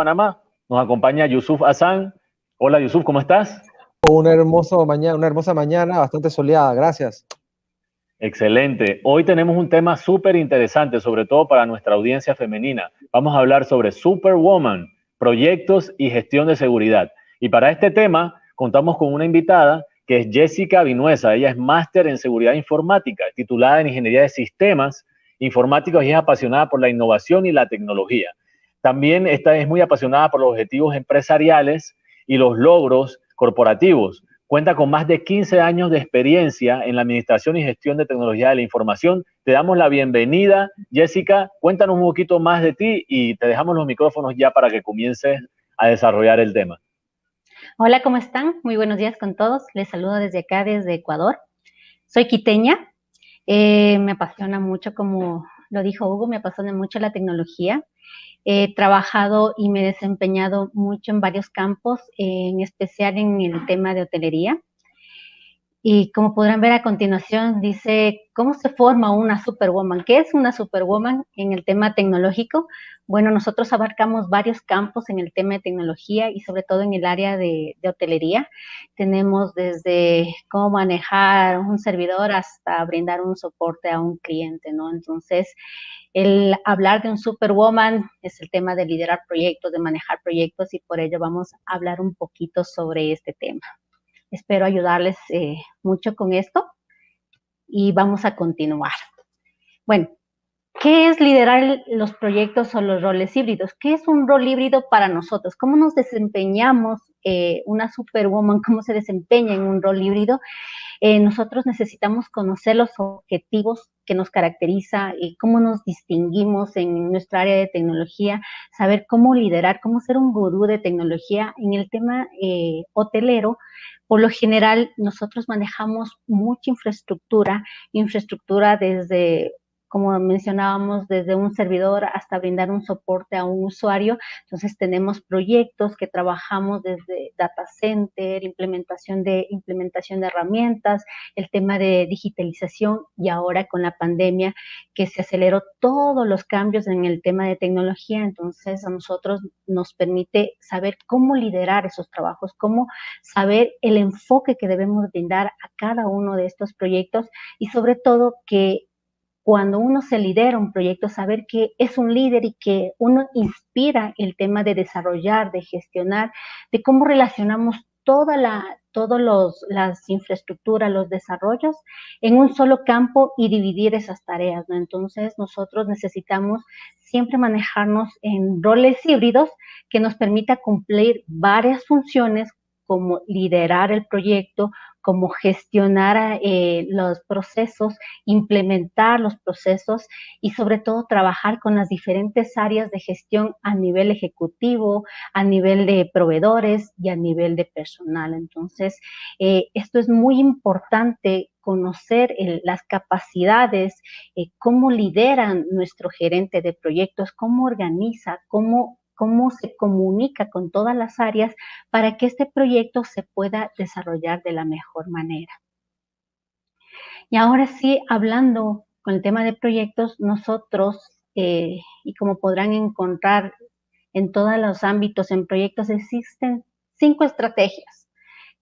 Panamá. Nos acompaña Yusuf Hassan. Hola Yusuf, ¿cómo estás? Una hermosa mañana, bastante soleada, gracias. Excelente. Hoy tenemos un tema súper interesante, sobre todo para nuestra audiencia femenina. Vamos a hablar sobre Superwoman, proyectos y gestión de seguridad. Y para este tema contamos con una invitada que es Jessica Vinuesa. Ella es máster en seguridad informática, titulada en ingeniería de sistemas informáticos y es apasionada por la innovación y la tecnología. También es muy apasionada por los objetivos empresariales y los logros corporativos. Cuenta con más de 15 años de experiencia en la administración y gestión de tecnología de la información. Te damos la bienvenida, Jessica. Cuéntanos un poquito más de ti y te dejamos los micrófonos ya para que comiences a desarrollar el tema. Hola, ¿cómo están? Muy buenos días con todos. Les saludo desde acá, desde Ecuador. Soy quiteña. Me apasiona mucho, como lo dijo Hugo, me apasiona mucho la tecnología. He trabajado y me he desempeñado mucho en varios campos, en especial en el tema de hotelería. Y como podrán ver a continuación, dice, ¿cómo se forma una superwoman? ¿Qué es una superwoman en el tema tecnológico? Bueno, nosotros abarcamos varios campos en el tema de tecnología y sobre todo en el área de hotelería. Tenemos desde cómo manejar un servidor hasta brindar un soporte a un cliente, ¿no? Entonces, el hablar de un superwoman es el tema de liderar proyectos, de manejar proyectos, y por ello vamos a hablar un poquito sobre este tema. Espero ayudarles mucho con esto y vamos a continuar. Bueno, ¿qué es liderar los proyectos o los roles híbridos? ¿Qué es un rol híbrido para nosotros? ¿Cómo nos desempeñamos una superwoman? ¿Cómo se desempeña en un rol híbrido? Nosotros necesitamos conocer los objetivos que nos caracteriza y cómo nos distinguimos en nuestra área de tecnología, saber cómo liderar, cómo ser un gurú de tecnología. En el tema hotelero, por lo general, nosotros manejamos mucha infraestructura desde, como mencionábamos, desde un servidor hasta brindar un soporte a un usuario. Entonces tenemos proyectos que trabajamos desde data center, implementación de herramientas, el tema de digitalización, y ahora con la pandemia que se aceleró todos los cambios en el tema de tecnología. Entonces a nosotros nos permite saber cómo liderar esos trabajos, cómo saber el enfoque que debemos brindar a cada uno de estos proyectos, y sobre todo que cuando uno se lidera un proyecto, saber que es un líder y que uno inspira el tema de desarrollar, de gestionar, de cómo relacionamos todas las infraestructuras, los desarrollos en un solo campo y dividir esas tareas, ¿no? Entonces nosotros necesitamos siempre manejarnos en roles híbridos que nos permita cumplir varias funciones, como liderar el proyecto, como gestionar los procesos, implementar los procesos y sobre todo trabajar con las diferentes áreas de gestión a nivel ejecutivo, a nivel de proveedores y a nivel de personal. Entonces, esto es muy importante, conocer las capacidades, cómo lideran nuestro gerente de proyectos, cómo organiza, cómo se comunica con todas las áreas para que este proyecto se pueda desarrollar de la mejor manera. Y ahora sí, hablando con el tema de proyectos, nosotros, y como podrán encontrar en todos los ámbitos en proyectos, existen 5 estrategias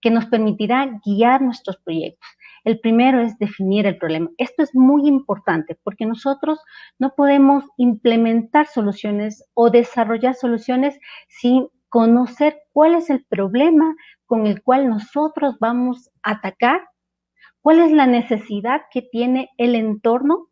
que nos permitirá guiar nuestros proyectos. El primero es definir el problema. Esto es muy importante porque nosotros no podemos implementar soluciones o desarrollar soluciones sin conocer cuál es el problema con el cual nosotros vamos a atacar, cuál es la necesidad que tiene el entorno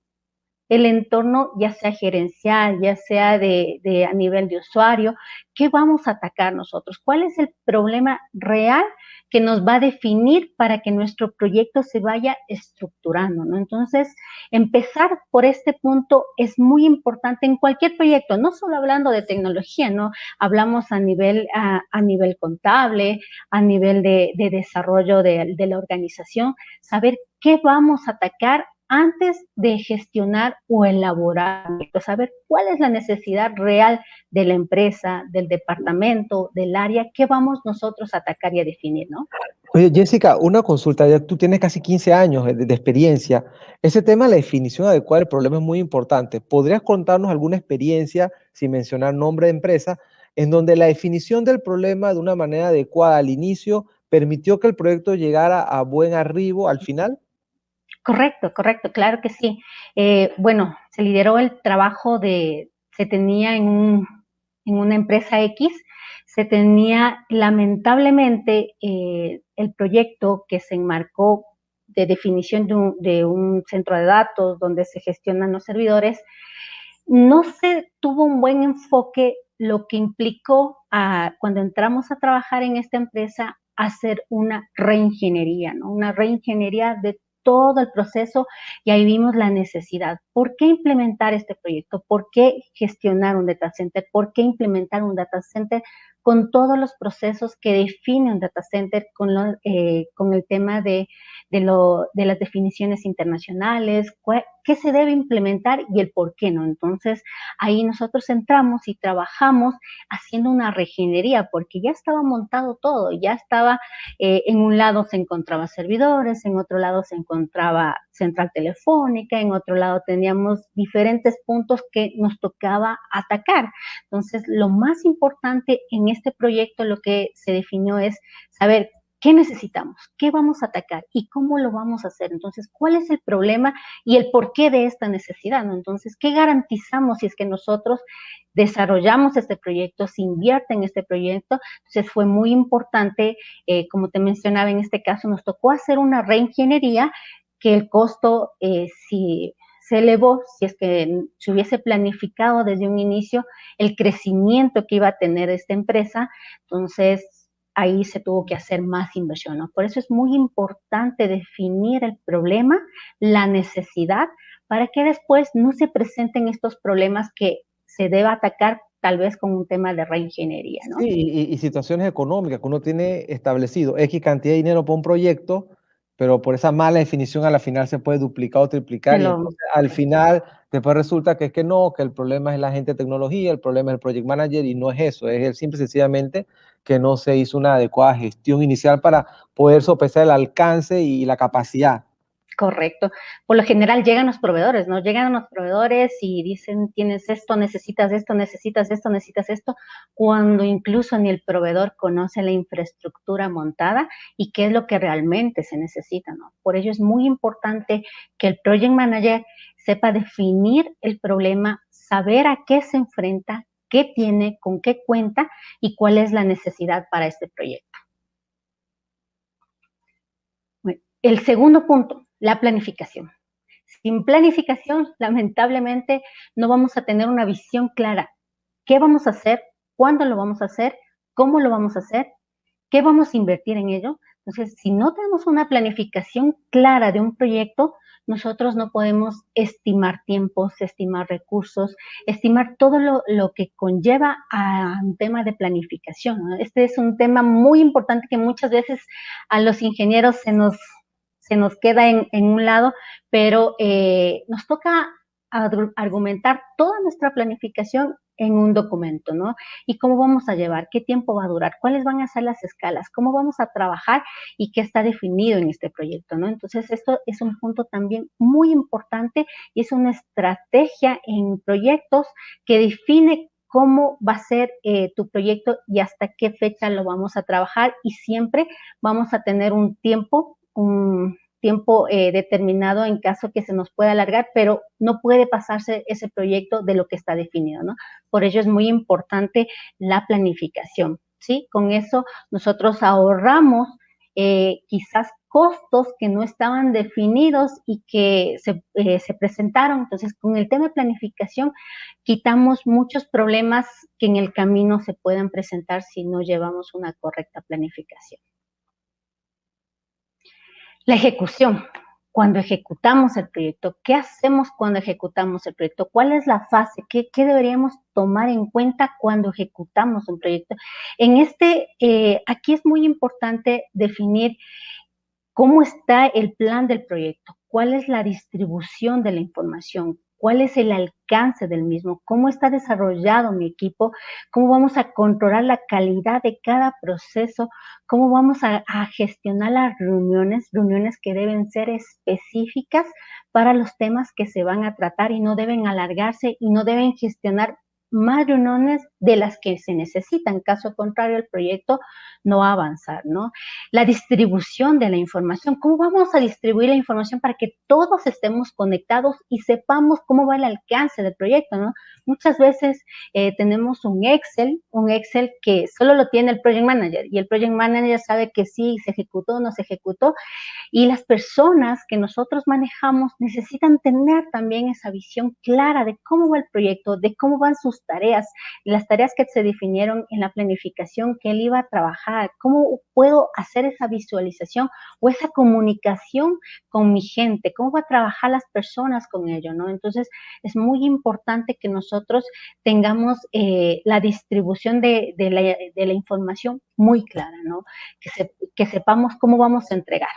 ya sea gerencial, ya sea a nivel de usuario. ¿Qué vamos a atacar nosotros? ¿Cuál es el problema real que nos va a definir para que nuestro proyecto se vaya estructurando, ¿no? Entonces, empezar por este punto es muy importante en cualquier proyecto, no solo hablando de tecnología, ¿no? Hablamos a nivel contable, a nivel de desarrollo de la organización, saber qué vamos a atacar antes de gestionar o elaborar, saber cuál es la necesidad real de la empresa, del departamento, del área, qué vamos nosotros a atacar y a definir, ¿no? Oye, Jessica, una consulta, ya tú tienes casi 15 años de experiencia. Ese tema, la definición adecuada del problema es muy importante. ¿Podrías contarnos alguna experiencia, sin mencionar nombre de empresa, en donde la definición del problema de una manera adecuada al inicio permitió que el proyecto llegara a buen arribo al final. Correcto, correcto, claro que sí. Bueno, se lideró el trabajo se tenía en una empresa X, se tenía lamentablemente el proyecto que se enmarcó de definición de un centro de datos donde se gestionan los servidores, no se tuvo un buen enfoque, lo que implicó cuando entramos a trabajar en esta empresa hacer una reingeniería, ¿no? Una reingeniería de todo el proceso y ahí vimos la necesidad. ¿Por qué implementar este proyecto? ¿Por qué gestionar un data center? ¿Por qué implementar un data center con todos los procesos que define un data center, con el tema de las definiciones internacionales, qué se debe implementar y el por qué no? Entonces, ahí nosotros entramos y trabajamos haciendo una reingeniería, porque ya estaba montado todo, ya estaba, en un lado se encontraba servidores, en otro lado se encontraba central telefónica, en otro lado teníamos diferentes puntos que nos tocaba atacar. Entonces, lo más importante en este proyecto, lo que se definió es saber qué necesitamos, qué vamos a atacar y cómo lo vamos a hacer. Entonces, ¿cuál es el problema y el porqué de esta necesidad, ¿no? Entonces, ¿qué garantizamos si es que nosotros desarrollamos este proyecto, se invierte en este proyecto? Entonces, fue muy importante, como te mencionaba, en este caso nos tocó hacer una reingeniería que el costo, si se elevó, si es que se hubiese planificado desde un inicio el crecimiento que iba a tener esta empresa, entonces ahí se tuvo que hacer más inversión, ¿no? Por eso es muy importante definir el problema, la necesidad, para que después no se presenten estos problemas que se deba atacar tal vez con un tema de reingeniería, ¿no? Sí, y situaciones económicas que uno tiene establecido X cantidad de dinero para un proyecto, pero por esa mala definición a la final se puede duplicar o triplicar y entonces al final después resulta que es que no, que el problema es la gente de tecnología, el problema es el project manager y no es eso, es el simple y sencillamente que no se hizo una adecuada gestión inicial para poder sopesar el alcance y la capacidad. Correcto. Por lo general llegan los proveedores, ¿no? Llegan los proveedores y dicen, tienes esto, necesitas esto, necesitas esto, necesitas esto, cuando incluso ni el proveedor conoce la infraestructura montada y qué es lo que realmente se necesita, ¿no? Por ello es muy importante que el project manager sepa definir el problema, saber a qué se enfrenta, qué tiene, con qué cuenta y cuál es la necesidad para este proyecto. Bueno, el segundo punto, la planificación. Sin planificación, lamentablemente, no vamos a tener una visión clara. ¿Qué vamos a hacer? ¿Cuándo lo vamos a hacer? ¿Cómo lo vamos a hacer? ¿Qué vamos a invertir en ello? Entonces, si no tenemos una planificación clara de un proyecto, nosotros no podemos estimar tiempos, estimar recursos, estimar todo lo que conlleva a un tema de planificación, ¿no? Este es un tema muy importante que muchas veces a los ingenieros se nos queda en un lado, pero nos toca argumentar toda nuestra planificación en un documento, ¿no? Y cómo vamos a llevar, qué tiempo va a durar, cuáles van a ser las escalas, cómo vamos a trabajar y qué está definido en este proyecto, ¿no? Entonces, esto es un punto también muy importante y es una estrategia en proyectos que define cómo va a ser tu proyecto y hasta qué fecha lo vamos a trabajar, y siempre vamos a tener un tiempo determinado en caso que se nos pueda alargar, pero no puede pasarse ese proyecto de lo que está definido, ¿no? Por ello es muy importante la planificación, ¿sí? Con eso nosotros ahorramos quizás costos que no estaban definidos y que se presentaron. Entonces, con el tema de planificación, quitamos muchos problemas que en el camino se puedan presentar si no llevamos una correcta planificación. La ejecución. Cuando ejecutamos el proyecto, ¿qué hacemos cuando ejecutamos el proyecto? ¿Cuál es la fase? ¿Qué deberíamos tomar en cuenta cuando ejecutamos un proyecto? Aquí es muy importante definir cómo está el plan del proyecto, cuál es la distribución de la información, cuál es el alcance del mismo, cómo está desarrollado mi equipo, cómo vamos a controlar la calidad de cada proceso, cómo vamos a gestionar las reuniones que deben ser específicas para los temas que se van a tratar y no deben alargarse y no deben gestionar más reuniones de las que se necesitan. Caso contrario, el proyecto no va a avanzar, ¿no? La distribución de la información. ¿Cómo vamos a distribuir la información para que todos estemos conectados y sepamos cómo va el alcance del proyecto, ¿no? Muchas veces tenemos un Excel que solo lo tiene el Project Manager y el Project Manager sabe que sí se ejecutó o no se ejecutó, y las personas que nosotros manejamos necesitan tener también esa visión clara de cómo va el proyecto, de cómo van sus tareas, las tareas que se definieron en la planificación que él iba a trabajar, cómo puedo hacer esa visualización o esa comunicación con mi gente, cómo va a trabajar las personas con ello, ¿no? Entonces, es muy importante que nosotros tengamos la distribución de la información muy clara, ¿no? Que sepamos cómo vamos a entregar.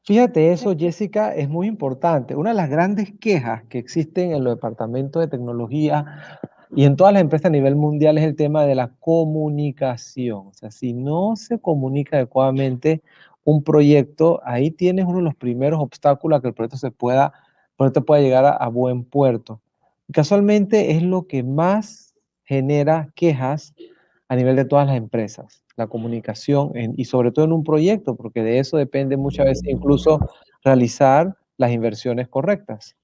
Fíjate, eso, Jessica, es muy importante. Una de las grandes quejas que existen en los departamentos de tecnología y en todas las empresas a nivel mundial es el tema de la comunicación. O sea, si no se comunica adecuadamente un proyecto, ahí tienes uno de los primeros obstáculos a que el proyecto pueda llegar a buen puerto. Casualmente es lo que más genera quejas a nivel de todas las empresas, la comunicación y sobre todo en un proyecto, porque de eso depende muchas veces incluso realizar las inversiones correctas.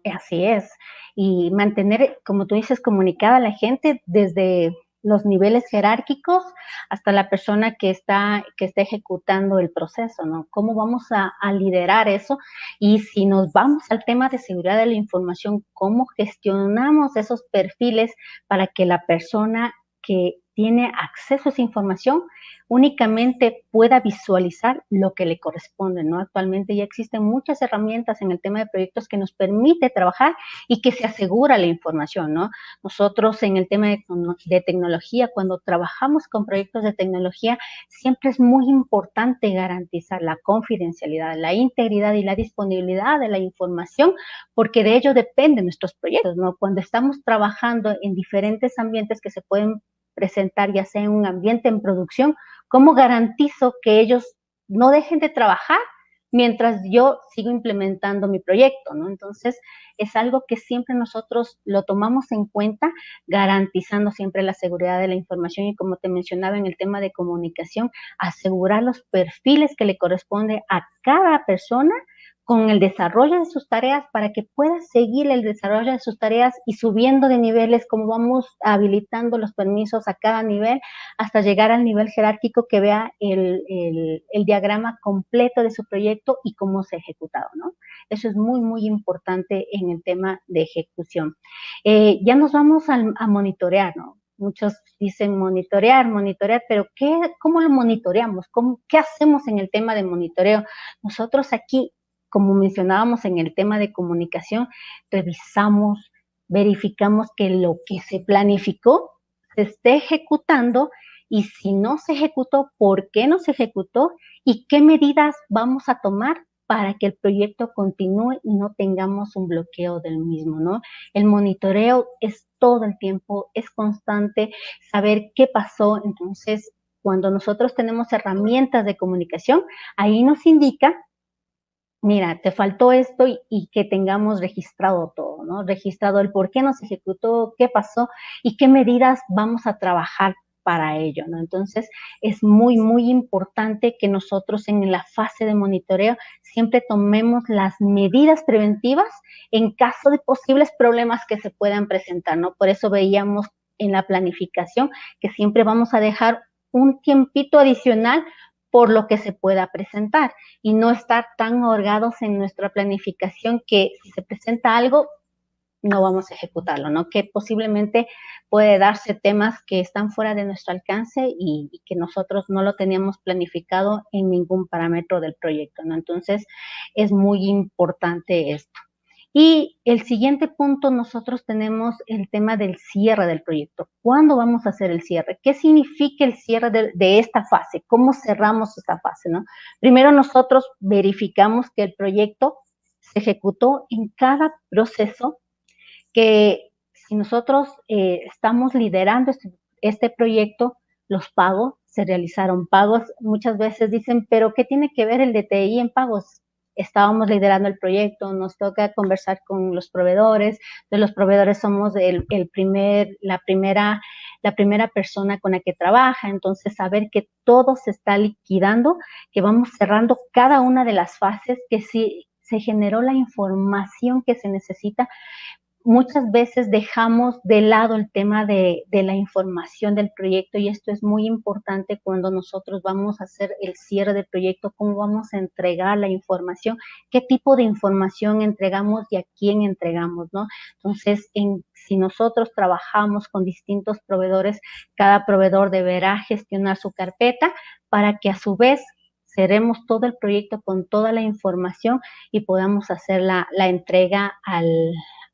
Así es. Y mantener, como tú dices, comunicada a la gente desde los niveles jerárquicos hasta la persona que está ejecutando el proceso, ¿no? ¿Cómo vamos a liderar eso? Y si nos vamos al tema de seguridad de la información, ¿cómo gestionamos esos perfiles para que la persona que tiene acceso a esa información únicamente pueda visualizar lo que le corresponde, ¿no? Actualmente ya existen muchas herramientas en el tema de proyectos que nos permite trabajar y que se asegura la información, ¿no? Nosotros en el tema de tecnología, cuando trabajamos con proyectos de tecnología, siempre es muy importante garantizar la confidencialidad, la integridad y la disponibilidad de la información, porque de ello dependen nuestros proyectos, ¿no? Cuando estamos trabajando en diferentes ambientes que se pueden presentar, ya sea en un ambiente en producción, ¿cómo garantizo que ellos no dejen de trabajar mientras yo sigo implementando mi proyecto, ¿no? Entonces, es algo que siempre nosotros lo tomamos en cuenta, garantizando siempre la seguridad de la información y, como te mencionaba en el tema de comunicación, asegurar los perfiles que le corresponde a cada persona con el desarrollo de sus tareas para que pueda seguir el desarrollo de sus tareas y subiendo de niveles, como vamos habilitando los permisos a cada nivel hasta llegar al nivel jerárquico que vea el diagrama completo de su proyecto y cómo se ha ejecutado, ¿no? Eso es muy, muy importante en el tema de ejecución. Ya nos vamos a monitorear, ¿no? Muchos dicen monitorear, pero ¿cómo lo monitoreamos? ¿Qué hacemos en el tema de monitoreo? Nosotros aquí, como mencionábamos en el tema de comunicación, revisamos, verificamos que lo que se planificó se esté ejecutando y si no se ejecutó, ¿por qué no se ejecutó? ¿Y qué medidas vamos a tomar para que el proyecto continúe y no tengamos un bloqueo del mismo, ¿no? El monitoreo es todo el tiempo, es constante, saber qué pasó. Entonces, cuando nosotros tenemos herramientas de comunicación, ahí nos indica, mira, te faltó esto y que tengamos registrado todo, ¿no? Registrado el por qué no se ejecutó, qué pasó y qué medidas vamos a trabajar para ello, ¿no? Entonces, es muy, muy importante que nosotros en la fase de monitoreo siempre tomemos las medidas preventivas en caso de posibles problemas que se puedan presentar, ¿no? Por eso veíamos en la planificación que siempre vamos a dejar un tiempito adicional por lo que se pueda presentar y no estar tan ahorgados en nuestra planificación que si se presenta algo, no vamos a ejecutarlo, ¿no? Que posiblemente puede darse temas que están fuera de nuestro alcance y que nosotros no lo teníamos planificado en ningún parámetro del proyecto, ¿no? Entonces, es muy importante esto. Y el siguiente punto, nosotros tenemos el tema del cierre del proyecto. ¿Cuándo vamos a hacer el cierre? ¿Qué significa el cierre de esta fase? ¿Cómo cerramos esta fase, no? Primero nosotros verificamos que el proyecto se ejecutó en cada proceso, que si nosotros estamos liderando este proyecto, los pagos, se realizaron pagos. Muchas veces dicen, pero ¿qué tiene que ver el DTI en pagos? Estábamos liderando el proyecto, nos toca conversar con los proveedores, de los proveedores somos la primera la primera persona con la que trabaja, entonces saber que todo se está liquidando, que vamos cerrando cada una de las fases, que si se generó la información que se necesita. Muchas veces dejamos de lado el tema de la información del proyecto y esto es muy importante cuando nosotros vamos a hacer el cierre del proyecto, cómo vamos a entregar la información, qué tipo de información entregamos y a quién entregamos, ¿no? Entonces, si nosotros trabajamos con distintos proveedores, cada proveedor deberá gestionar su carpeta para que a su vez cerremos todo el proyecto con toda la información y podamos hacer la entrega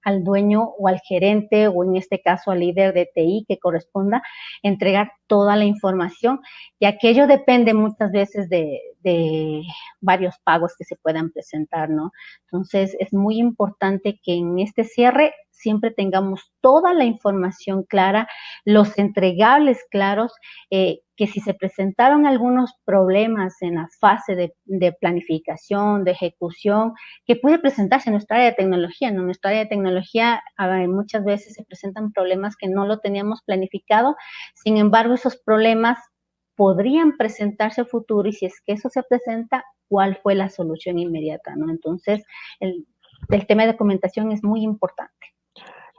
al dueño o al gerente o en este caso al líder de TI que corresponda entregar toda la información, ya que ello depende muchas veces de varios pagos que se puedan presentar, ¿no? Entonces es muy importante que en este cierre siempre tengamos toda la información clara, los entregables claros, que si se presentaron algunos problemas en la fase de planificación, de ejecución, que puede presentarse en nuestra área de tecnología, ¿no? En nuestra área de tecnología muchas veces se presentan problemas que no lo teníamos planificado, sin embargo esos problemas podrían presentarse a futuro y si es que eso se presenta, ¿cuál fue la solución inmediata, ¿no? Entonces, el tema de documentación es muy importante.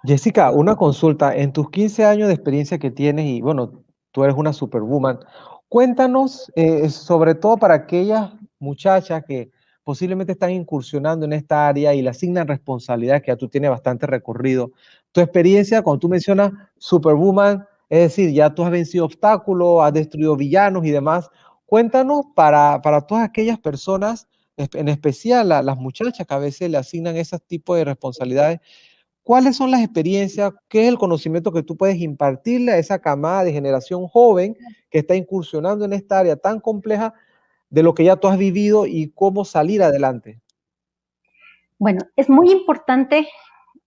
Jessica, una consulta. En tus 15 años de experiencia que tienes, y bueno, tú eres una superwoman, cuéntanos, sobre todo para aquellas muchachas que posiblemente están incursionando en esta área y le asignan responsabilidades que ya tú tienes bastante recorrido. Tu experiencia, cuando tú mencionas superwoman, es decir, ya tú has vencido obstáculos, has destruido villanos y demás. Cuéntanos para todas aquellas personas, en especial las muchachas que a veces le asignan ese tipo de responsabilidades. ¿Cuáles son las experiencias? ¿Qué es el conocimiento que tú puedes impartirle a esa camada de generación joven que está incursionando en esta área tan compleja de lo que ya tú has vivido y cómo salir adelante? Bueno, es muy importante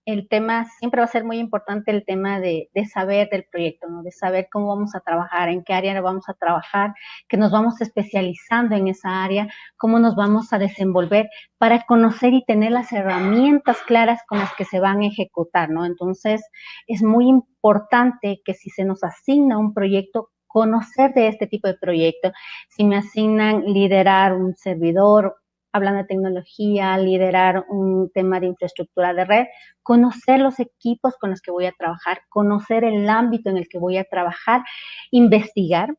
el tema, siempre va a ser muy importante el tema de saber del proyecto, ¿no? De saber cómo vamos a trabajar, en qué área vamos a trabajar, que nos vamos especializando en esa área, cómo nos vamos a desenvolver para conocer y tener las herramientas claras con las que se van a ejecutar, ¿no? Entonces, es muy importante que si se nos asigna un proyecto, conocer de este tipo de proyecto. Si me asignan liderar un servidor, hablando de tecnología, liderar un tema de infraestructura de red, conocer los equipos con los que voy a trabajar, conocer el ámbito en el que voy a trabajar, investigar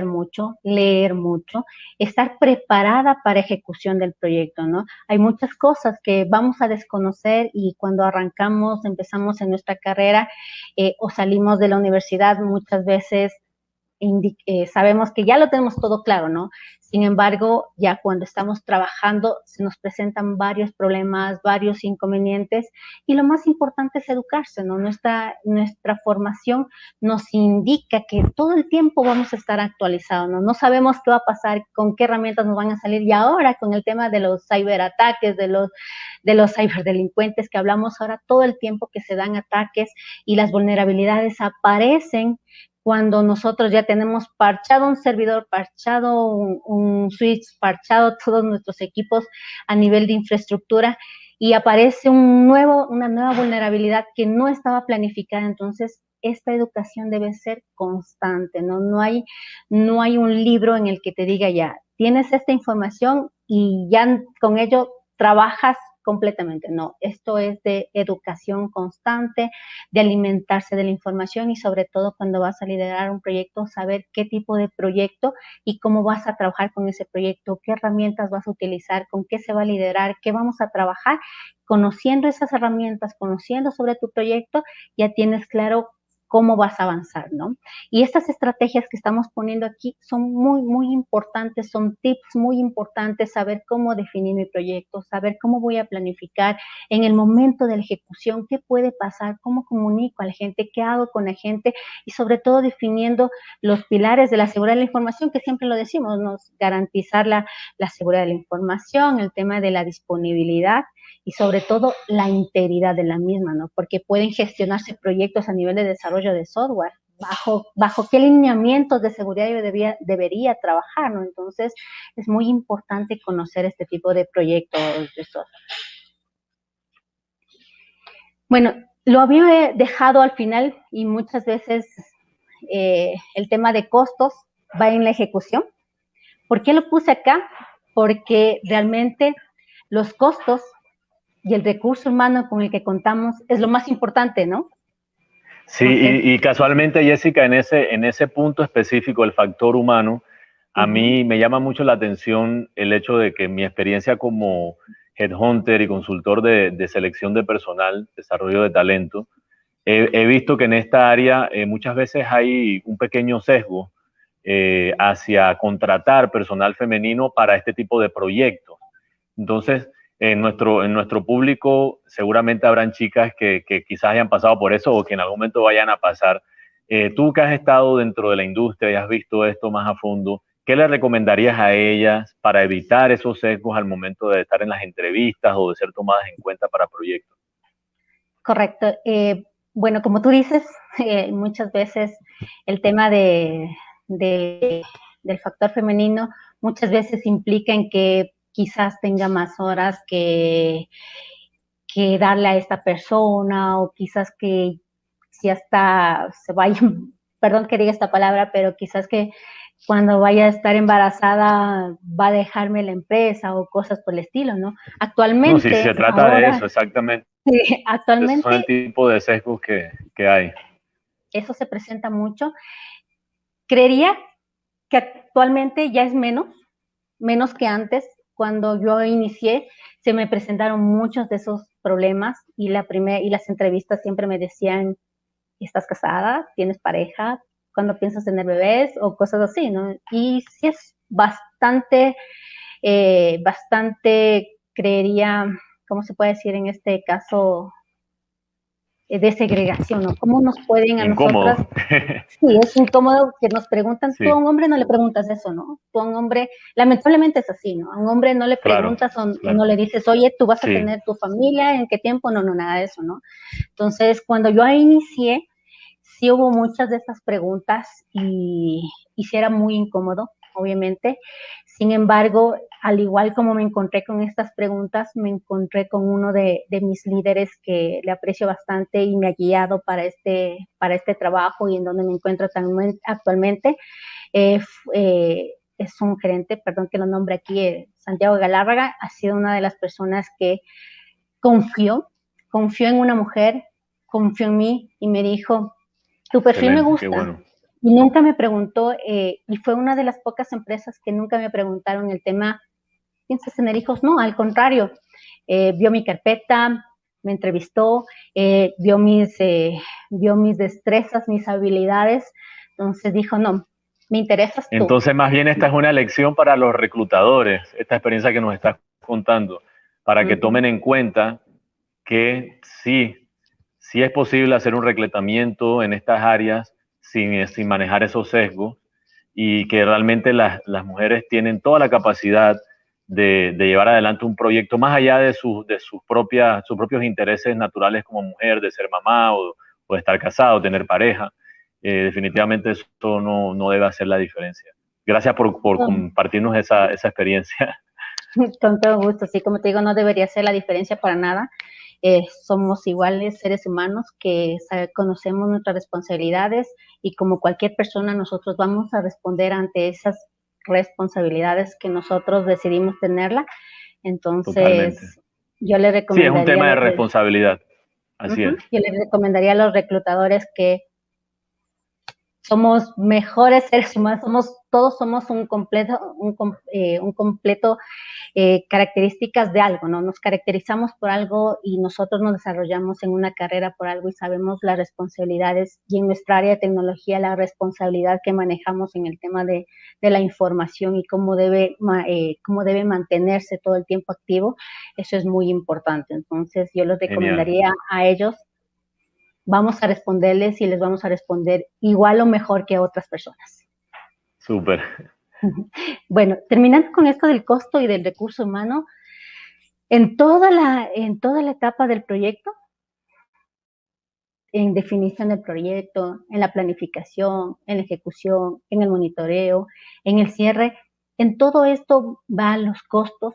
mucho, leer mucho, estar preparada para ejecución del proyecto, ¿no? Hay muchas cosas que vamos a desconocer y cuando arrancamos, empezamos en nuestra carrera o salimos de la universidad, muchas veces sabemos que ya lo tenemos todo claro, ¿no? Sin embargo, ya cuando estamos trabajando se nos presentan varios problemas, varios inconvenientes y lo más importante es educarse, ¿no? Nuestra formación nos indica que todo el tiempo vamos a estar actualizados, ¿no? No sabemos qué va a pasar, con qué herramientas nos van a salir y ahora con el tema de los ciberataques, de los ciberdelincuentes que hablamos ahora todo el tiempo que se dan ataques y las vulnerabilidades aparecen cuando nosotros ya tenemos parchado un servidor, parchado un switch, parchado todos nuestros equipos a nivel de infraestructura y aparece una nueva vulnerabilidad que no estaba planificada. Entonces, esta educación debe ser constante, ¿no? No hay un libro en el que te diga ya, tienes esta información y ya con ello trabajas completamente, no. Esto es de educación constante, de alimentarse de la información y sobre todo cuando vas a liderar un proyecto, saber qué tipo de proyecto y cómo vas a trabajar con ese proyecto, qué herramientas vas a utilizar, con qué se va a liderar, qué vamos a trabajar. Conociendo esas herramientas, conociendo sobre tu proyecto, ya tienes claro cómo vas a avanzar, ¿no? Y estas estrategias que estamos poniendo aquí son muy, muy importantes, son tips muy importantes, saber cómo definir mi proyecto, saber cómo voy a planificar en el momento de la ejecución, qué puede pasar, cómo comunico a la gente, qué hago con la gente y sobre todo definiendo los pilares de la seguridad de la información, que siempre lo decimos, ¿no? Garantizar la seguridad de la información, el tema de la disponibilidad y sobre todo la integridad de la misma, ¿no? Porque pueden gestionarse proyectos a nivel de desarrollo de software, bajo qué lineamientos de seguridad yo debería trabajar, ¿no? Entonces, es muy importante conocer este tipo de proyectos de software. Bueno, lo había dejado al final y muchas veces el tema de costos va en la ejecución. ¿Por qué lo puse acá? Porque realmente los costos y el recurso humano con el que contamos es lo más importante, ¿no? Sí, y casualmente, Jessica, en ese punto específico, el factor humano, a mí me llama mucho la atención el hecho de que mi experiencia como headhunter y consultor de selección de personal, desarrollo de talento, he visto que en esta área muchas veces hay un pequeño sesgo hacia contratar personal femenino para este tipo de proyectos. Entonces, en nuestro público seguramente habrán chicas que quizás hayan pasado por eso o que en algún momento vayan a pasar. Tú que has estado dentro de la industria y has visto esto más a fondo, ¿qué le recomendarías a ellas para evitar esos sesgos al momento de estar en las entrevistas o de ser tomadas en cuenta para proyectos? Correcto. Bueno, como tú dices, muchas veces el tema del factor femenino muchas veces implica en que quizás tenga más horas que darle a esta persona, o quizás que si hasta se vaya, perdón que diga esta palabra, pero quizás que cuando vaya a estar embarazada va a dejarme la empresa o cosas por el estilo, ¿no? Actualmente, no, si se trata de eso, exactamente. Sí, Esos son el actualmente tipo de sesgos que hay. eso se presenta mucho. Creería que actualmente ya es menos que antes. Cuando yo inicié, se me presentaron muchos de esos problemas y las entrevistas siempre me decían, ¿estás casada? ¿Tienes pareja? ¿Cuándo piensas tener bebés? O cosas así, ¿no? Y sí es bastante, creería, ¿cómo se puede decir en este caso? De segregación, ¿no? ¿Cómo nos pueden a Incómodo. nosotras? Sí, es incómodo que nos preguntan, tú a Sí, un hombre no le preguntas eso, ¿no? Tú a un hombre, lamentablemente es así, ¿no? A un hombre no le claro, preguntas o claro. no le dices, oye, tú vas a Sí, tener tu familia, ¿en qué tiempo? No, nada de eso, ¿no? Entonces, cuando yo inicié, sí hubo muchas de esas preguntas y sí era muy incómodo, obviamente. Sin embargo, al igual como me encontré con estas preguntas, me encontré con uno de mis líderes que le aprecio bastante y me ha guiado para este trabajo y en donde me encuentro actualmente. Es un gerente, perdón que lo nombre aquí, Santiago Galárraga, ha sido una de las personas que confió, confió en una mujer, confió en mí y me dijo, tu perfil me excelente, qué gusta. bueno. Y nunca me preguntó, y fue una de las pocas empresas que nunca me preguntaron el tema, ¿piensas tener hijos? No, al contrario, vio mi carpeta, me entrevistó, vio mis destrezas, mis habilidades, entonces dijo, no, me interesas tú. Entonces, más bien esta es una lección para los reclutadores, esta experiencia que nos estás contando, para que tomen en cuenta que sí es posible hacer un reclutamiento en estas áreas sin manejar esos sesgos y que realmente las mujeres tienen toda la capacidad de llevar adelante un proyecto más allá de sus propios intereses naturales como mujer, de ser mamá o de estar casado, tener pareja. Definitivamente eso no debe hacer la diferencia. Gracias por compartirnos esa experiencia. Con todo gusto, sí, como te digo, no debería ser la diferencia para nada. Somos iguales seres humanos que conocemos nuestras responsabilidades y como cualquier persona nosotros vamos a responder ante esas responsabilidades que nosotros decidimos tenerla. Totalmente. Entonces, yo le Sí, es un recomendaría tema de responsabilidad. Así es. yo le recomendaría a los reclutadores que somos mejores seres humanos, todos somos un completo características de algo, ¿no? Nos caracterizamos por algo y nosotros nos desarrollamos en una carrera por algo y sabemos las responsabilidades y en nuestra área de tecnología la responsabilidad que manejamos en el tema de la información y cómo debe mantenerse todo el tiempo activo, eso es muy importante. Entonces yo les Genial. recomendaría a ellos, vamos a responderles y les vamos a responder igual o mejor que otras personas. Súper. Bueno, terminando con esto del costo y del recurso humano, en toda la etapa del proyecto, en definición del proyecto, en la planificación, en la ejecución, en el monitoreo, en el cierre, en todo esto van los costos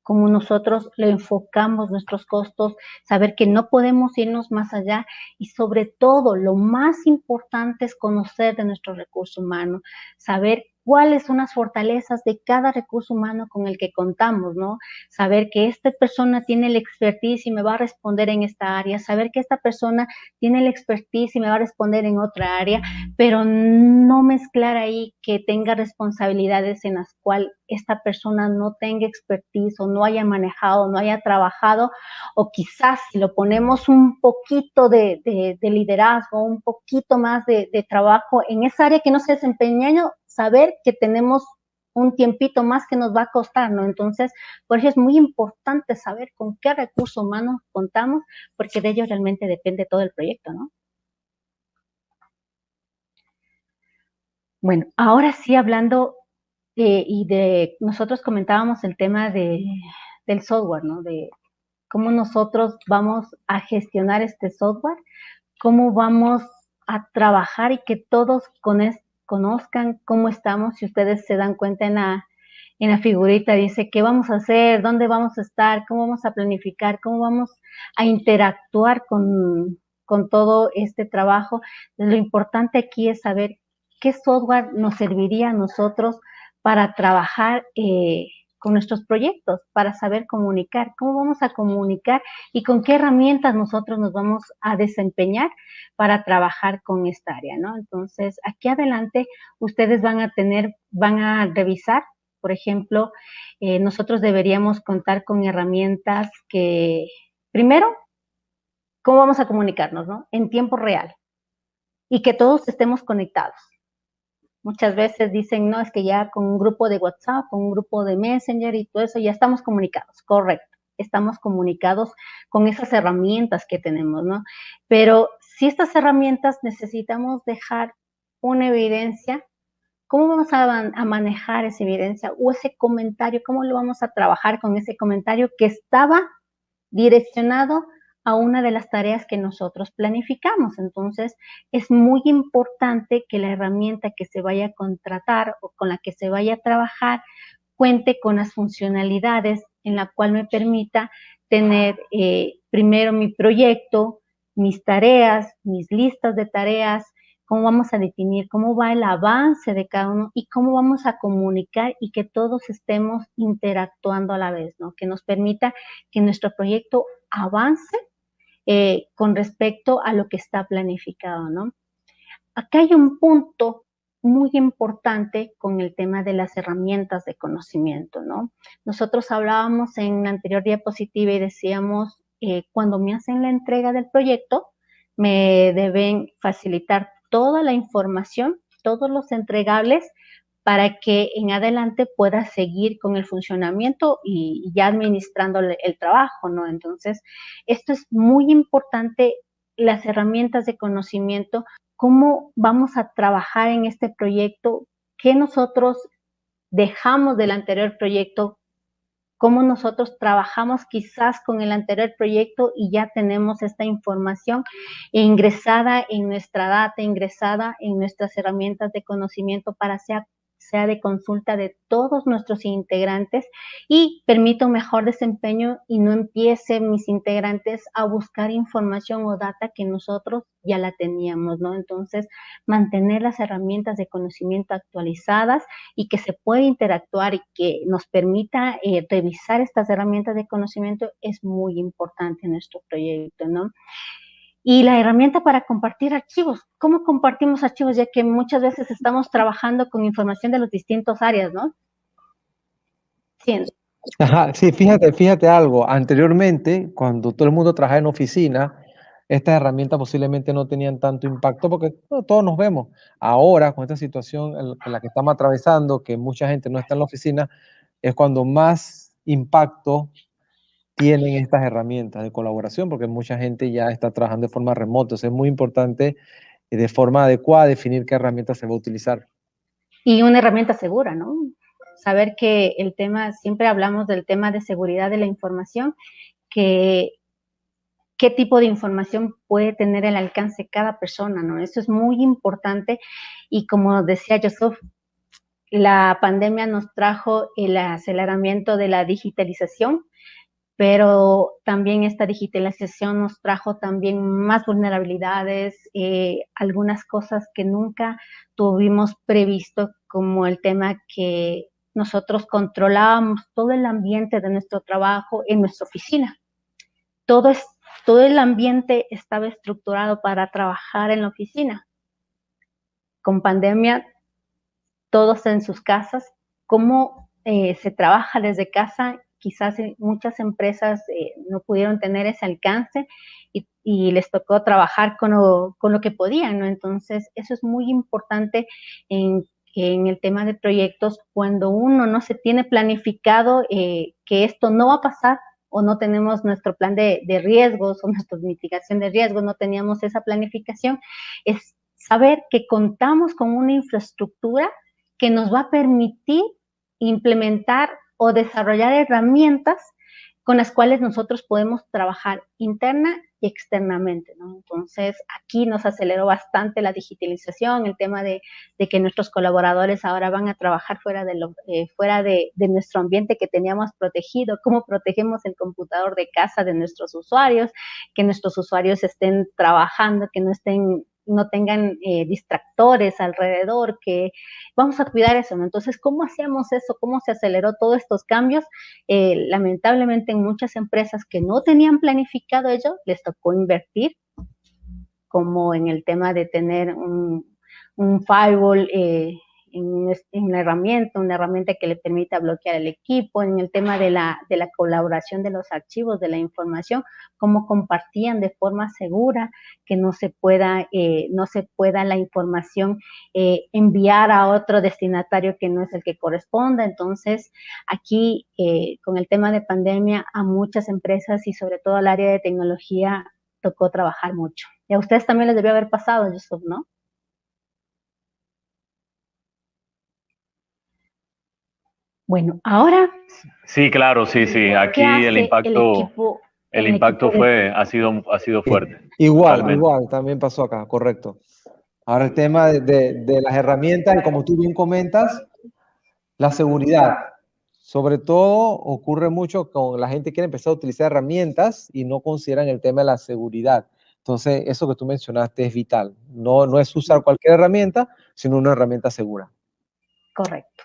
cómo nosotros le enfocamos nuestros costos, saber que no podemos irnos más allá y sobre todo lo más importante es conocer de nuestro recurso humano, saber cuáles son las fortalezas de cada recurso humano con el que contamos, ¿no? Saber que esta persona tiene el expertise y me va a responder en esta área, saber que esta persona tiene el expertise y me va a responder en otra área, pero no mezclar ahí que tenga responsabilidades en las cuales esta persona no tenga expertise o no haya manejado, no haya trabajado, o quizás si lo ponemos un poquito de liderazgo, un poquito más de trabajo en esa área que no se desempeña, saber que tenemos un tiempito más que nos va a costar, ¿no? Entonces, por eso es muy importante saber con qué recurso humano contamos, porque de ello realmente depende todo el proyecto, ¿no? Bueno, ahora sí hablando nosotros comentábamos el tema del software, ¿no? De cómo nosotros vamos a gestionar este software, cómo vamos a trabajar y que todos conozcan cómo estamos. Si ustedes se dan cuenta en la figurita, dice qué vamos a hacer, dónde vamos a estar, cómo vamos a planificar, cómo vamos a interactuar con todo este trabajo. Lo importante aquí es saber qué software nos serviría a nosotros para trabajar con nuestros proyectos, para saber comunicar, cómo vamos a comunicar y con qué herramientas nosotros nos vamos a desempeñar para trabajar con esta área, ¿no? Entonces, aquí adelante ustedes van a revisar, por ejemplo, nosotros deberíamos contar con herramientas que, primero, ¿cómo vamos a comunicarnos, no? En tiempo real y que todos estemos conectados. Muchas veces dicen, no, es que ya con un grupo de WhatsApp, con un grupo de Messenger y todo eso ya estamos comunicados. Correcto, estamos comunicados con esas herramientas que tenemos, ¿no? Pero si estas herramientas necesitamos dejar una evidencia, ¿cómo vamos a manejar esa evidencia o ese comentario? ¿Cómo lo vamos a trabajar con ese comentario que estaba direccionado a una de las tareas que nosotros planificamos? Entonces, es muy importante que la herramienta que se vaya a contratar o con la que se vaya a trabajar cuente con las funcionalidades en la cual me permita tener primero mi proyecto, mis tareas, mis listas de tareas, cómo vamos a definir, cómo va el avance de cada uno y cómo vamos a comunicar y que todos estemos interactuando a la vez, ¿no? Que nos permita que nuestro proyecto avance con respecto a lo que está planificado, ¿no? Acá hay un punto muy importante con el tema de las herramientas de conocimiento, ¿no? Nosotros hablábamos en la anterior diapositiva y decíamos, cuando me hacen la entrega del proyecto, me deben facilitar toda la información, todos los entregables, para que en adelante pueda seguir con el funcionamiento y ya administrando el trabajo, ¿no? Entonces, esto es muy importante, las herramientas de conocimiento, cómo vamos a trabajar en este proyecto, qué nosotros dejamos del anterior proyecto, cómo nosotros trabajamos quizás con el anterior proyecto y ya tenemos esta información ingresada en nuestra data, ingresada en nuestras herramientas de conocimiento para sea de consulta de todos nuestros integrantes y permita un mejor desempeño y no empiecen mis integrantes a buscar información o data que nosotros ya la teníamos, ¿no? Entonces, mantener las herramientas de conocimiento actualizadas y que se pueda interactuar y que nos permita revisar estas herramientas de conocimiento es muy importante en nuestro proyecto, ¿no? Y la herramienta para compartir archivos. ¿Cómo compartimos archivos? Ya que muchas veces estamos trabajando con información de las distintas áreas, ¿no? Sí. Ajá, sí, fíjate algo. Anteriormente, cuando todo el mundo trabajaba en oficina, estas herramientas posiblemente no tenían tanto impacto porque no, todos nos vemos. Ahora, con esta situación en la que estamos atravesando, que mucha gente no está en la oficina, es cuando más impacto tienen estas herramientas de colaboración, porque mucha gente ya está trabajando de forma remota. Entonces es muy importante de forma adecuada definir qué herramienta se va a utilizar. Y una herramienta segura, ¿no? Saber que el tema, siempre hablamos del tema de seguridad de la información, que qué tipo de información puede tener el alcance cada persona, ¿no? Eso es muy importante y como decía Yusuf, la pandemia nos trajo el aceleramiento de la digitalización, pero también esta digitalización nos trajo también más vulnerabilidades, algunas cosas que nunca tuvimos previsto, como el tema que nosotros controlábamos todo el ambiente de nuestro trabajo en nuestra oficina. Todo el ambiente estaba estructurado para trabajar en la oficina. Con pandemia, todos en sus casas, cómo se trabaja desde casa. Quizás muchas empresas no pudieron tener ese alcance y les tocó trabajar con lo que podían, ¿no? Entonces, eso es muy importante en el tema de proyectos, cuando uno no se tiene planificado que esto no va a pasar, o no tenemos nuestro plan de riesgos o nuestra mitigación de riesgos, no teníamos esa planificación, es saber que contamos con una infraestructura que nos va a permitir implementar o desarrollar herramientas con las cuales nosotros podemos trabajar interna y externamente, ¿no? Entonces, aquí nos aceleró bastante la digitalización, el tema de que nuestros colaboradores ahora van a trabajar fuera de nuestro ambiente que teníamos protegido, cómo protegemos el computador de casa de nuestros usuarios, que nuestros usuarios estén trabajando, que no tengan distractores alrededor, que vamos a cuidar eso, ¿no? Entonces, ¿cómo hacíamos eso? ¿Cómo se aceleró todos estos cambios? Lamentablemente, en muchas empresas que no tenían planificado ello, les tocó invertir, como en el tema de tener un firewall en una herramienta que le permita bloquear el equipo, en el tema de la colaboración de los archivos, de la información, cómo compartían de forma segura, que no se pueda la información enviar a otro destinatario que no es el que corresponda. Entonces, aquí con el tema de pandemia, a muchas empresas y sobre todo al área de tecnología tocó trabajar mucho. Y a ustedes también les debió haber pasado, Yusuf, ¿no? Bueno, ahora. Sí, claro, sí. Aquí el impacto ha sido fuerte. Igual, también pasó acá, correcto. Ahora el tema de las herramientas, y como tú bien comentas, la seguridad. Sobre todo ocurre mucho con la gente que quiere empezar a utilizar herramientas y no consideran el tema de la seguridad. Entonces, eso que tú mencionaste es vital. No es usar cualquier herramienta, sino una herramienta segura. Correcto.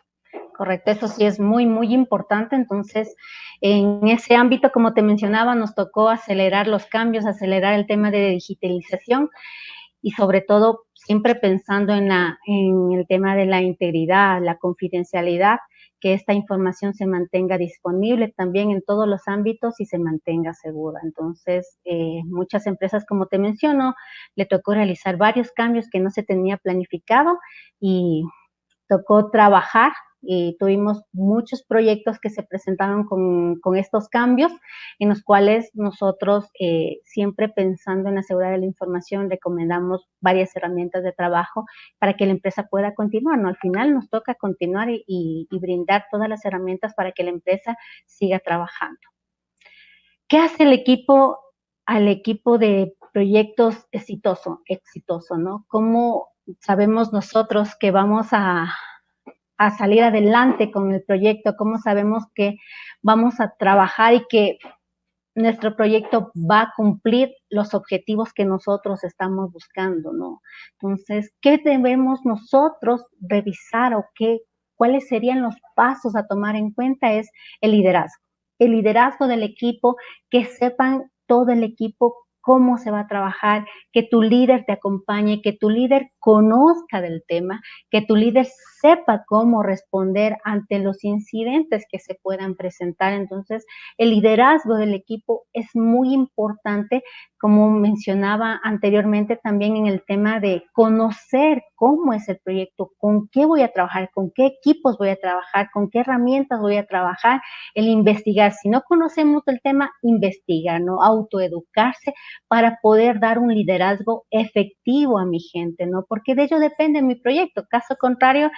Eso sí es muy, muy importante. Entonces, en ese ámbito, como te mencionaba, nos tocó acelerar los cambios, acelerar el tema de digitalización y sobre todo siempre pensando en el tema de la integridad, la confidencialidad, que esta información se mantenga disponible también en todos los ámbitos y se mantenga segura. Entonces, muchas empresas, como te menciono, le tocó realizar varios cambios que no se tenía planificado y tocó trabajar. Y tuvimos muchos proyectos que se presentaron con estos cambios, en los cuales nosotros, siempre pensando en la seguridad de la información, recomendamos varias herramientas de trabajo para que la empresa pueda continuar, ¿no? Al final nos toca continuar y brindar todas las herramientas para que la empresa siga trabajando. ¿Qué hace al equipo de proyectos exitoso, ¿no? ¿Cómo sabemos nosotros que vamos a salir adelante con el proyecto? ¿Cómo sabemos que vamos a trabajar y que nuestro proyecto va a cumplir los objetivos que nosotros estamos buscando, ¿no? Entonces, ¿qué debemos nosotros revisar o cuáles serían los pasos a tomar en cuenta? Es el liderazgo del equipo, que sepan todo el equipo cómo se va a trabajar, que tu líder te acompañe, que tu líder conozca del tema, que tu líder sepa cómo responder ante los incidentes que se puedan presentar. Entonces, el liderazgo del equipo es muy importante, como mencionaba anteriormente, también en el tema de conocer cómo es el proyecto, con qué voy a trabajar, con qué equipos voy a trabajar, con qué herramientas voy a trabajar, el investigar. Si no conocemos el tema, investigar, ¿no? Autoeducarse para poder dar un liderazgo efectivo a mi gente, ¿no? Porque de ello depende mi proyecto. Caso contrario,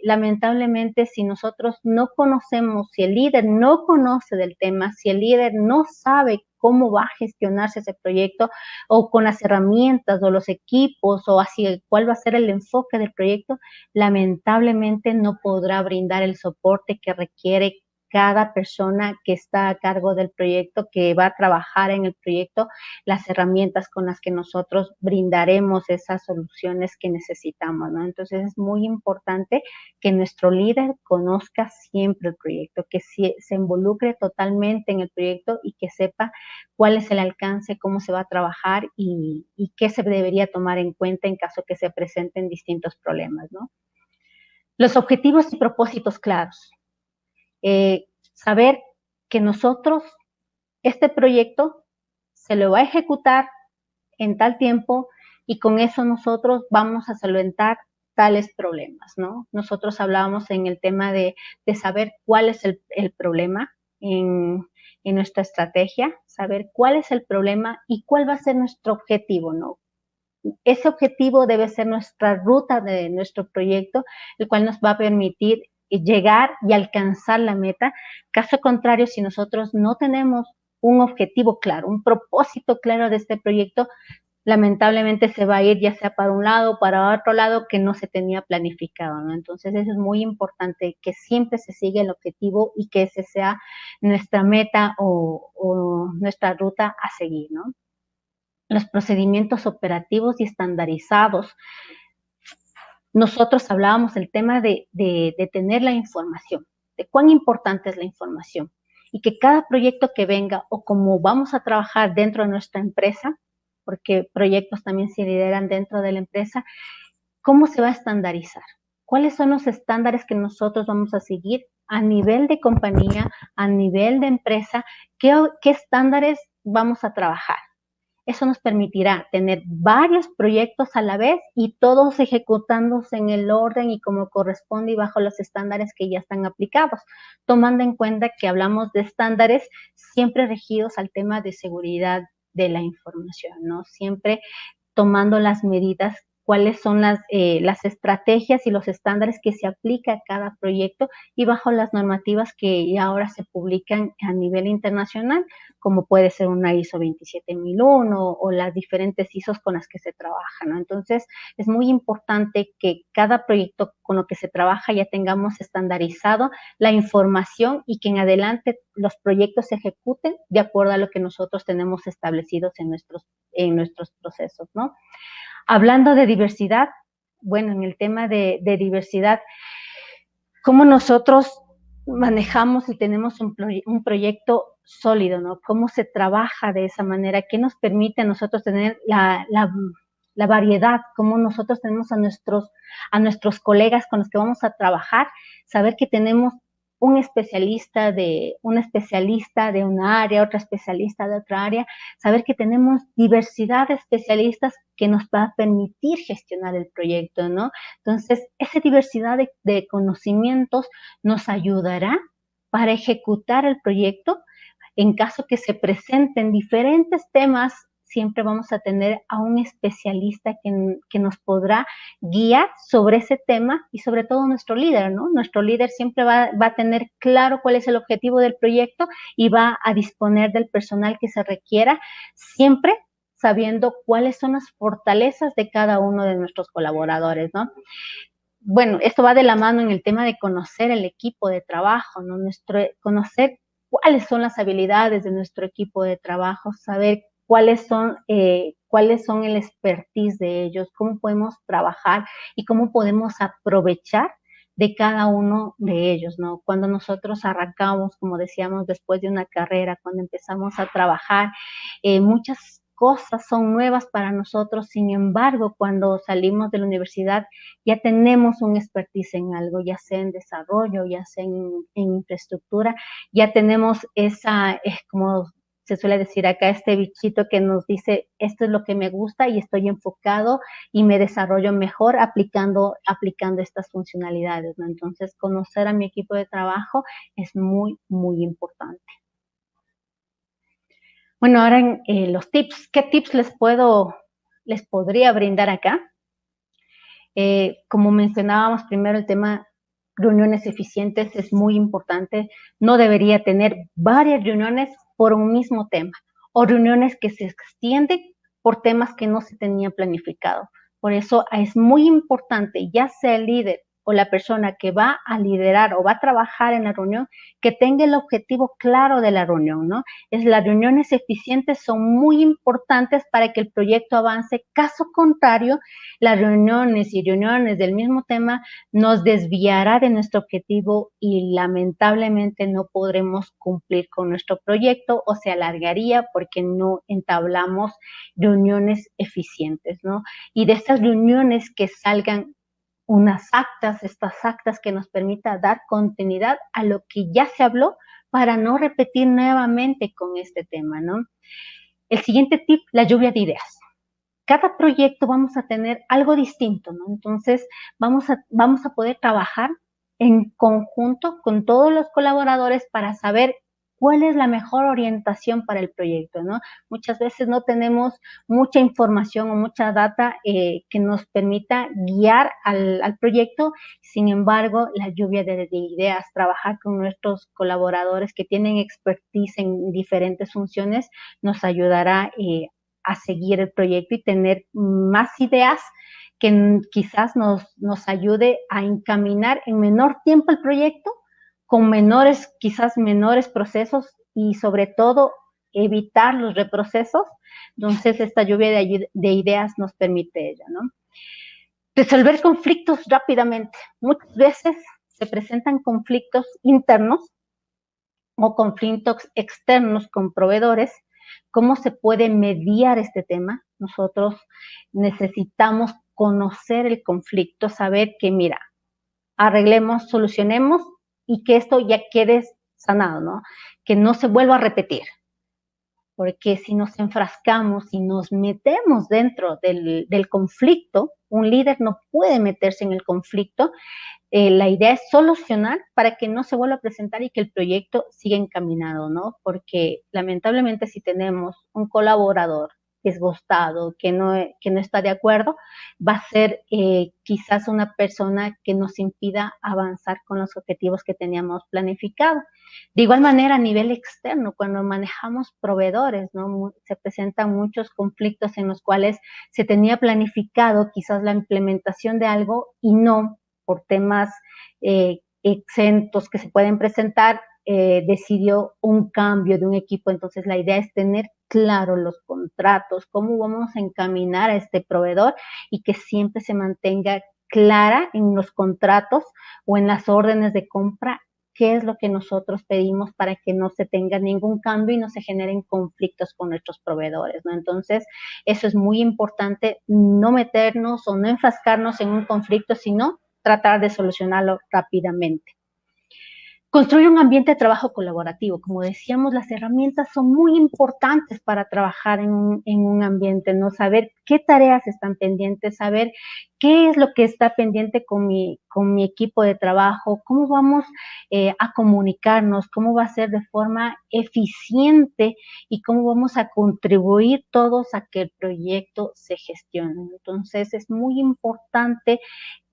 lamentablemente, si nosotros no conocemos, si el líder no conoce del tema, si el líder no sabe cómo va a gestionarse ese proyecto, o con las herramientas o los equipos, o así cuál va a ser el enfoque del proyecto, lamentablemente no podrá brindar el soporte que requiere cada persona que está a cargo del proyecto, que va a trabajar en el proyecto, las herramientas con las que nosotros brindaremos esas soluciones que necesitamos, ¿no? Entonces es muy importante que nuestro líder conozca siempre el proyecto, que se involucre totalmente en el proyecto y que sepa cuál es el alcance, cómo se va a trabajar y qué se debería tomar en cuenta en caso que se presenten distintos problemas, ¿no? Los objetivos y propósitos claros. Saber que nosotros, este proyecto se lo va a ejecutar en tal tiempo y con eso nosotros vamos a solventar tales problemas, ¿no? Nosotros hablábamos en el tema de saber cuál es el problema en nuestra estrategia, saber cuál es el problema y cuál va a ser nuestro objetivo, ¿no? Ese objetivo debe ser nuestra ruta de nuestro proyecto, el cual nos va a permitir llegar y alcanzar la meta. Caso contrario, si nosotros no tenemos un objetivo claro, un propósito claro de este proyecto, lamentablemente se va a ir ya sea para un lado o para otro lado que no se tenía planificado, ¿no? Entonces eso es muy importante, que siempre se siga el objetivo y que ese sea nuestra meta o nuestra ruta a seguir, ¿no? Los procedimientos operativos y estandarizados. Nosotros hablábamos del tema de tener la información, de cuán importante es la información y que cada proyecto que venga o como vamos a trabajar dentro de nuestra empresa, porque proyectos también se lideran dentro de la empresa, ¿cómo se va a estandarizar? ¿Cuáles son los estándares que nosotros vamos a seguir a nivel de compañía, a nivel de empresa? ¿Qué estándares vamos a trabajar? Eso nos permitirá tener varios proyectos a la vez y todos ejecutándose en el orden y como corresponde y bajo los estándares que ya están aplicados, tomando en cuenta que hablamos de estándares siempre regidos al tema de seguridad de la información, ¿no? Siempre tomando las medidas, cuáles son las estrategias y los estándares que se aplica a cada proyecto y bajo las normativas que ahora se publican a nivel internacional, como puede ser una ISO 27001 o las diferentes ISOs con las que se trabaja, ¿no? Entonces, es muy importante que cada proyecto con lo que se trabaja ya tengamos estandarizado la información y que en adelante los proyectos se ejecuten de acuerdo a lo que nosotros tenemos establecidos en nuestros procesos, ¿no? Hablando de diversidad, bueno, en el tema de diversidad, ¿cómo nosotros manejamos y tenemos un proyecto sólido, ¿no? ¿Cómo se trabaja de esa manera? ¿Qué nos permite a nosotros tener la variedad? ¿Cómo nosotros tenemos a nuestros colegas con los que vamos a trabajar? Saber que tenemos un especialista de una área, otro especialista de otra área, saber que tenemos diversidad de especialistas que nos va a permitir gestionar el proyecto, ¿no? Entonces, esa diversidad de conocimientos nos ayudará para ejecutar el proyecto. En caso que se presenten diferentes temas, siempre vamos a tener a un especialista que nos podrá guiar sobre ese tema y sobre todo nuestro líder, ¿no? Nuestro líder siempre va a tener claro cuál es el objetivo del proyecto y va a disponer del personal que se requiera, siempre sabiendo cuáles son las fortalezas de cada uno de nuestros colaboradores, ¿no? Bueno, esto va de la mano en el tema de conocer el equipo de trabajo, ¿no? Conocer cuáles son las habilidades de nuestro equipo de trabajo, saber cuáles son el expertise de ellos, cómo podemos trabajar y cómo podemos aprovechar de cada uno de ellos, ¿no? Cuando nosotros arrancamos, como decíamos, después de una carrera, cuando empezamos a trabajar, muchas cosas son nuevas para nosotros, sin embargo, cuando salimos de la universidad ya tenemos un expertise en algo, ya sea en desarrollo, ya sea en infraestructura, ya tenemos como se suele decir acá, este bichito que nos dice, esto es lo que me gusta y estoy enfocado y me desarrollo mejor aplicando estas funcionalidades, ¿no? Entonces, conocer a mi equipo de trabajo es muy, muy importante. Bueno, ahora en los tips, ¿qué tips les podría brindar acá? Como mencionábamos primero, el tema reuniones eficientes es muy importante. No debería tener varias reuniones por un mismo tema o reuniones que se extienden por temas que no se tenían planificado. Por eso es muy importante, ya sea el líder o la persona que va a liderar o va a trabajar en la reunión, que tenga el objetivo claro de la reunión, ¿no? Las reuniones eficientes son muy importantes para que el proyecto avance. Caso contrario, las reuniones y reuniones del mismo tema nos desviará de nuestro objetivo y lamentablemente no podremos cumplir con nuestro proyecto o se alargaría porque no entablamos reuniones eficientes, ¿no? Y de estas reuniones que salgan estas actas que nos permita dar continuidad a lo que ya se habló para no repetir nuevamente con este tema, ¿no? El siguiente tip, la lluvia de ideas. Cada proyecto vamos a tener algo distinto, ¿no? Entonces vamos a poder trabajar en conjunto con todos los colaboradores para saber cuál es la mejor orientación para el proyecto, ¿no? Muchas veces no tenemos mucha información o mucha data que nos permita guiar al proyecto. Sin embargo, la lluvia de ideas, trabajar con nuestros colaboradores que tienen expertise en diferentes funciones, nos ayudará a seguir el proyecto y tener más ideas que quizás nos ayude a encaminar en menor tiempo el proyecto, con quizás menores procesos y sobre todo evitar los reprocesos. Entonces esta lluvia de ideas nos permite ello, ¿no? Resolver conflictos rápidamente. Muchas veces se presentan conflictos internos o conflictos externos con proveedores. ¿Cómo se puede mediar este tema? Nosotros necesitamos conocer el conflicto, saber que, mira, arreglemos, solucionemos y que esto ya quede sanado, ¿no? Que no se vuelva a repetir. Porque si nos enfrascamos y nos metemos dentro del conflicto, un líder no puede meterse en el conflicto. La idea es solucionar para que no se vuelva a presentar y que el proyecto siga encaminado, ¿no? Porque lamentablemente si tenemos un colaborador desgustado, que no está de acuerdo, va a ser quizás una persona que nos impida avanzar con los objetivos que teníamos planificado. De igual manera, a nivel externo, cuando manejamos proveedores, ¿no? Se presentan muchos conflictos en los cuales se tenía planificado quizás la implementación de algo y no, por temas exentos que se pueden presentar, decidió un cambio de un equipo. Entonces la idea es tener claro los contratos, cómo vamos a encaminar a este proveedor y que siempre se mantenga clara en los contratos o en las órdenes de compra qué es lo que nosotros pedimos para que no se tenga ningún cambio y no se generen conflictos con nuestros proveedores, ¿no? Entonces, eso es muy importante, no meternos o no enfrascarnos en un conflicto, sino tratar de solucionarlo rápidamente. Construir un ambiente de trabajo colaborativo. Como decíamos, las herramientas son muy importantes para trabajar en un ambiente, ¿no? Saber qué tareas están pendientes, saber qué es lo que está pendiente con mi equipo de trabajo, cómo vamos a comunicarnos, cómo va a ser de forma eficiente y cómo vamos a contribuir todos a que el proyecto se gestione. Entonces, es muy importante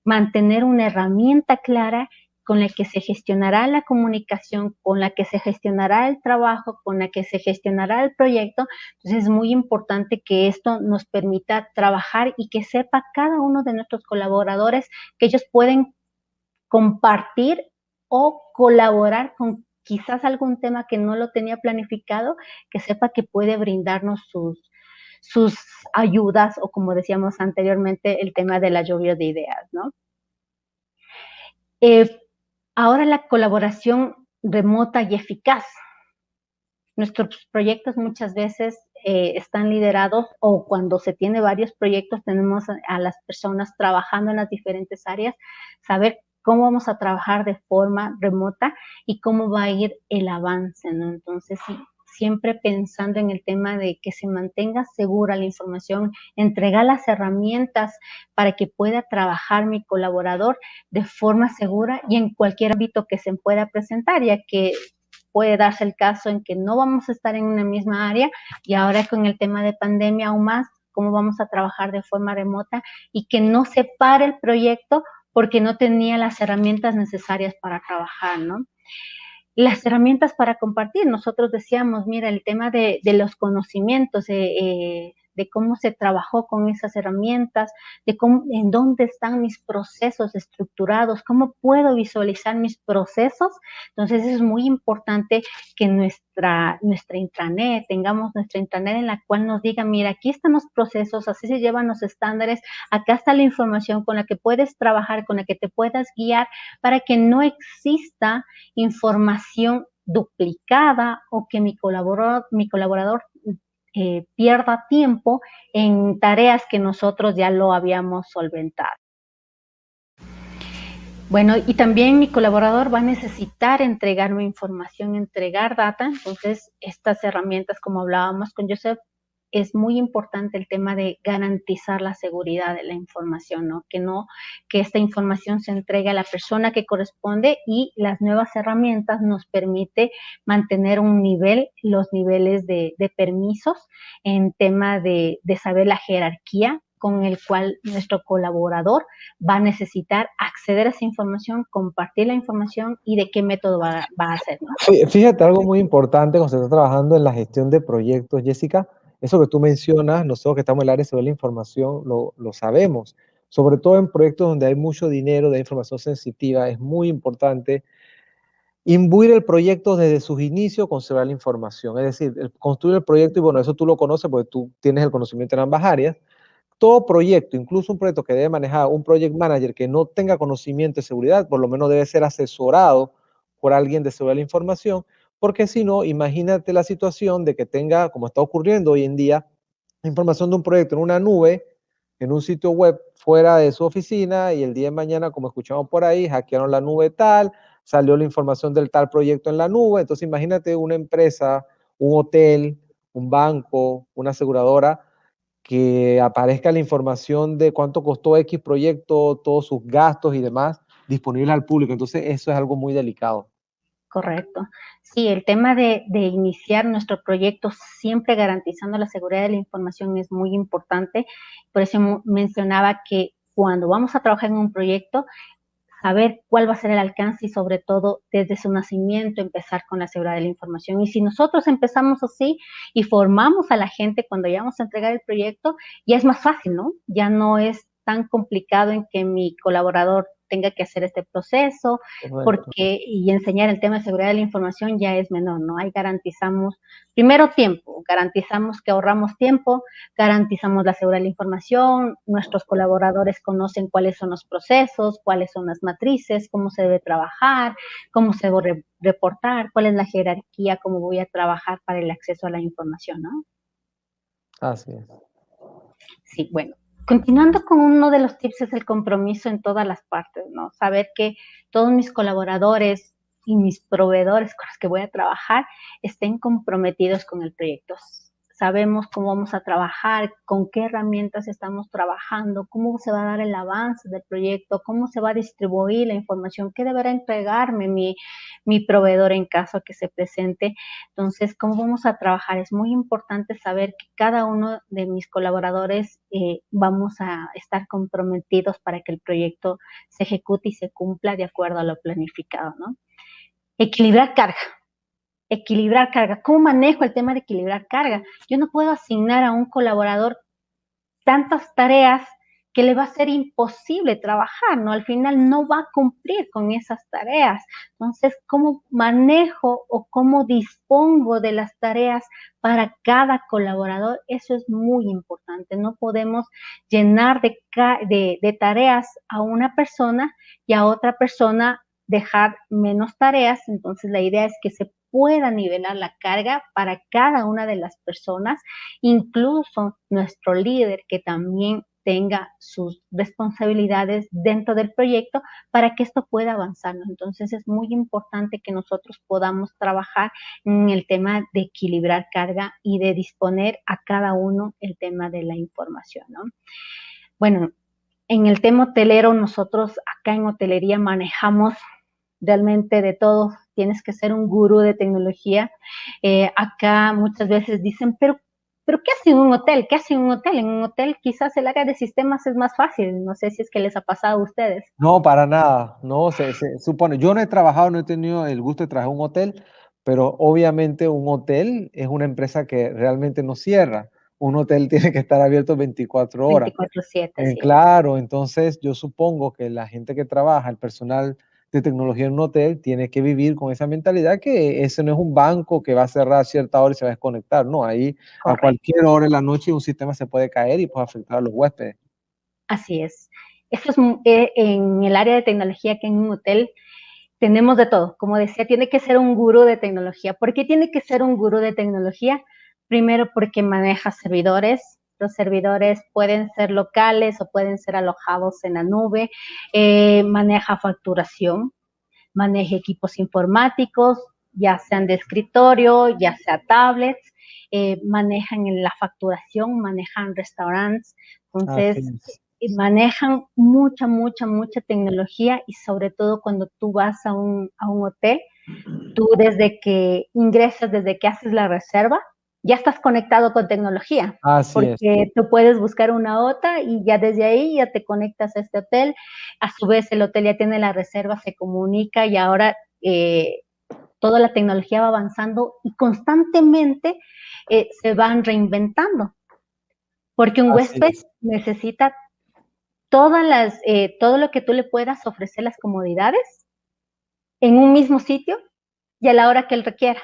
mantener una herramienta clara con la que se gestionará la comunicación, con la que se gestionará el trabajo, con la que se gestionará el proyecto. Entonces es muy importante que esto nos permita trabajar y que sepa cada uno de nuestros colaboradores que ellos pueden compartir o colaborar con quizás algún tema que no lo tenía planificado, que sepa que puede brindarnos sus ayudas o, como decíamos anteriormente, el tema de la lluvia de ideas, ¿no? Ahora la colaboración remota y eficaz. Nuestros proyectos muchas veces están liderados, o cuando se tiene varios proyectos tenemos a las personas trabajando en las diferentes áreas, saber cómo vamos a trabajar de forma remota y cómo va a ir el avance, ¿no? Entonces, sí, siempre pensando en el tema de que se mantenga segura la información, entregar las herramientas para que pueda trabajar mi colaborador de forma segura y en cualquier ámbito que se pueda presentar, ya que puede darse el caso en que no vamos a estar en una misma área y ahora con el tema de pandemia aún más, cómo vamos a trabajar de forma remota y que no se pare el proyecto porque no tenía las herramientas necesarias para trabajar, ¿no? las herramientas para compartir. Nosotros decíamos, mira, el tema de los conocimientos, de cómo se trabajó con esas herramientas, de cómo, en dónde están mis procesos estructurados, cómo puedo visualizar mis procesos. Entonces es muy importante que nuestra intranet, tengamos nuestra intranet en la cual nos diga, mira, aquí están los procesos, así se llevan los estándares, acá está la información con la que puedes trabajar, con la que te puedas guiar, para que no exista información duplicada o que mi colaborador pierda tiempo en tareas que nosotros ya lo habíamos solventado. Bueno, y también mi colaborador va a necesitar entregarme información, entregar data. Entonces, estas herramientas, como hablábamos con Joseph, es muy importante el tema de garantizar la seguridad de la información, ¿no? Que esta información se entregue a la persona que corresponde, y las nuevas herramientas nos permite mantener los niveles de permisos en tema de saber la jerarquía con el cual nuestro colaborador va a necesitar acceder a esa información, compartir la información y de qué método va a hacer, ¿no? Fíjate, algo muy importante cuando se está trabajando en la gestión de proyectos, Jessica, eso que tú mencionas, nosotros que estamos en el área de seguridad de la información lo sabemos, sobre todo en proyectos donde hay mucho dinero, de información sensitiva, es muy importante imbuir el proyecto desde sus inicios, conservar la información, es decir, construir el proyecto, y bueno, eso tú lo conoces porque tú tienes el conocimiento en ambas áreas. Todo proyecto, incluso un proyecto que debe manejar un project manager que no tenga conocimiento de seguridad, por lo menos debe ser asesorado por alguien de seguridad de la información, porque si no, imagínate la situación de que tenga, como está ocurriendo hoy en día, información de un proyecto en una nube, en un sitio web fuera de su oficina, y el día de mañana, como escuchamos por ahí, hackearon la nube tal, salió la información del tal proyecto en la nube. Entonces imagínate una empresa, un hotel, un banco, una aseguradora, que aparezca la información de cuánto costó X proyecto, todos sus gastos y demás, disponible al público. Entonces, eso es algo muy delicado. Correcto. Sí, el tema de iniciar nuestro proyecto siempre garantizando la seguridad de la información es muy importante. Por eso mencionaba que cuando vamos a trabajar en un proyecto, saber cuál va a ser el alcance y sobre todo desde su nacimiento empezar con la seguridad de la información. Y si nosotros empezamos así y formamos a la gente cuando ya vamos a entregar el proyecto, ya es más fácil, ¿no? Ya no es tan complicado en que mi colaborador tenga que hacer este proceso, y enseñar el tema de seguridad de la información ya es menor, ¿no? Ahí garantizamos, primero tiempo, garantizamos que ahorramos tiempo, garantizamos la seguridad de la información, nuestros colaboradores conocen cuáles son los procesos, cuáles son las matrices, cómo se debe trabajar, cómo se debe reportar, cuál es la jerarquía, cómo voy a trabajar para el acceso a la información, ¿no? Así es. Sí, bueno. Continuando con uno de los tips es el compromiso en todas las partes, ¿no? Saber que todos mis colaboradores y mis proveedores con los que voy a trabajar estén comprometidos con el proyecto. Sabemos cómo vamos a trabajar, con qué herramientas estamos trabajando, cómo se va a dar el avance del proyecto, cómo se va a distribuir la información, qué deberá entregarme mi proveedor en caso que se presente. Entonces, cómo vamos a trabajar. Es muy importante saber que cada uno de mis colaboradores vamos a estar comprometidos para que el proyecto se ejecute y se cumpla de acuerdo a lo planificado, ¿no? Equilibrar carga. Equilibrar carga. ¿Cómo manejo el tema de equilibrar carga? Yo no puedo asignar a un colaborador tantas tareas que le va a ser imposible trabajar, ¿no? Al final no va a cumplir con esas tareas. Entonces, ¿cómo manejo o cómo dispongo de las tareas para cada colaborador? Eso es muy importante. No podemos llenar de tareas a una persona y a otra persona dejar menos tareas. Entonces, la idea es que se pueda nivelar la carga para cada una de las personas, incluso nuestro líder que también tenga sus responsabilidades dentro del proyecto para que esto pueda avanzar, ¿no? Entonces es muy importante que nosotros podamos trabajar en el tema de equilibrar carga y de disponer a cada uno el tema de la información, ¿no? Bueno, en el tema hotelero, nosotros acá en hotelería manejamos realmente de todo. Tienes que ser un gurú de tecnología. Acá muchas veces dicen, pero Pero ¿qué hace en un hotel? ¿Qué hace en un hotel? En un hotel quizás el área de sistemas es más fácil. No sé si es que les ha pasado a ustedes. No, para nada. No, se supone. Yo no he trabajado, no he tenido el gusto de trabajar en un hotel, pero obviamente un hotel es una empresa que realmente no cierra. Un hotel tiene que estar abierto 24 horas. 24/7, así es. Claro, entonces yo supongo que la gente que trabaja, el personal de tecnología en un hotel, tiene que vivir con esa mentalidad que ese no es un banco que va a cerrar a cierta hora y se va a desconectar. No, ahí a Correcto. cualquier hora de la noche un sistema se puede caer y puede afectar a los huéspedes. Así es. Eso es en el área de tecnología, que en un hotel tenemos de todo. Como decía, tiene que ser un gurú de tecnología. ¿Por qué tiene que ser un gurú de tecnología? Primero, porque maneja servidores. Los servidores pueden ser locales o pueden ser alojados en la nube. Maneja facturación, maneja equipos informáticos, ya sean de escritorio, ya sea tablets. Manejan en la facturación, manejan restaurantes. Así Entonces, es. manejan mucha tecnología, y sobre todo cuando tú vas a un hotel, tú desde que ingresas, desde que haces la reserva, ya estás conectado con tecnología, Así es. porque tú puedes buscar una OTA y ya desde ahí ya te conectas a este hotel. A su vez el hotel ya tiene la reserva, se comunica, y ahora toda la tecnología va avanzando y constantemente se van reinventando, porque un Así huésped es. necesita todo lo que tú le puedas ofrecer, las comodidades, en un mismo sitio y a la hora que él requiera,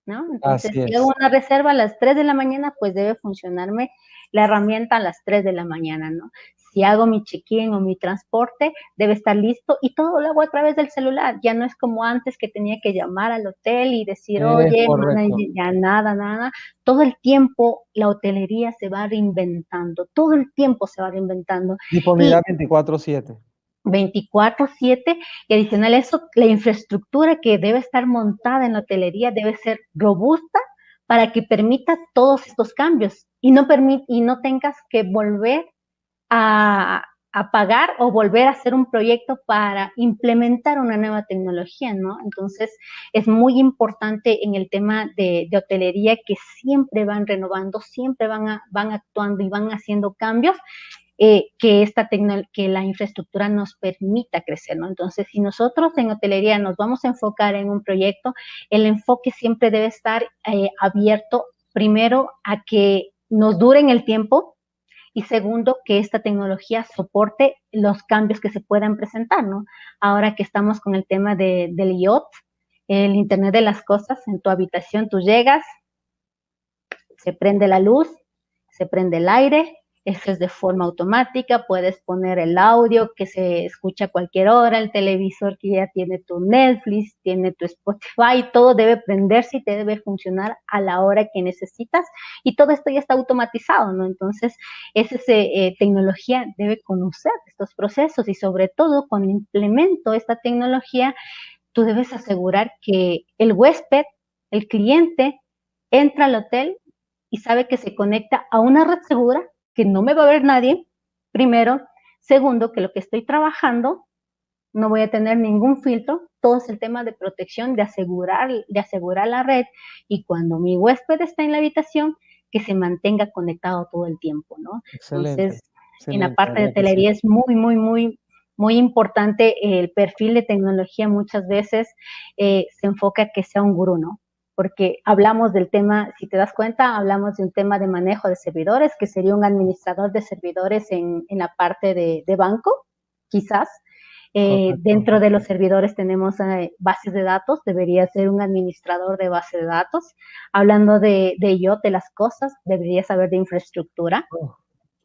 ¿no? Entonces, Así si hago es. una reserva a las 3 de la mañana, pues debe funcionarme la herramienta a las 3 de la mañana, ¿no? Si hago mi check-in o mi transporte, debe estar listo, y todo lo hago a través del celular. Ya no es como antes, que tenía que llamar al hotel y decir, Es oye, correcto. ya nada. Todo el tiempo la hotelería se va reinventando, todo el tiempo se va reinventando. Y Disponibilidad 24/7. 24/7, y adicional a eso, la infraestructura que debe estar montada en la hotelería debe ser robusta para que permita todos estos cambios, y no tengas que volver a, pagar o volver a hacer un proyecto para implementar una nueva tecnología, ¿no? Entonces, es muy importante en el tema de hotelería, que siempre van renovando, siempre van actuando y van haciendo cambios, que la infraestructura nos permita crecer, ¿no? Entonces, si nosotros en hotelería nos vamos a enfocar en un proyecto, el enfoque siempre debe estar abierto, primero, a que nos dure en el tiempo, y segundo, que esta tecnología soporte los cambios que se puedan presentar, ¿no? Ahora que estamos con el tema del IoT, el Internet de las Cosas, en tu habitación tú llegas, se prende la luz, se prende el aire, eso es de forma automática. Puedes poner el audio que se escucha a cualquier hora, el televisor que ya tiene tu Netflix, tiene tu Spotify, todo debe prenderse y te debe funcionar a la hora que necesitas, y todo esto ya está automatizado, ¿no? Entonces, tecnología debe conocer estos procesos, y sobre todo cuando implemento esta tecnología, tú debes asegurar que el huésped, el cliente, entra al hotel y sabe que se conecta a una red segura, que no me va a ver nadie, primero. Segundo, que lo que estoy trabajando no voy a tener ningún filtro. Todo es el tema de protección, de asegurar la red, y cuando mi huésped está en la habitación, que se mantenga conectado todo el tiempo, ¿no? Excelente. Entonces, en la Excelente, parte de ¿verdad que sí? hotelería es muy importante el perfil de tecnología. Muchas veces se enfoca a que sea un gurú, ¿no? Porque hablamos del tema, si te das cuenta, hablamos de un tema de manejo de servidores, que sería un administrador de servidores en la parte de banco, quizás. Correcto. Dentro de los servidores tenemos bases de datos, debería ser un administrador de base de datos. Hablando de IoT, de las cosas, debería saber de infraestructura, Oh,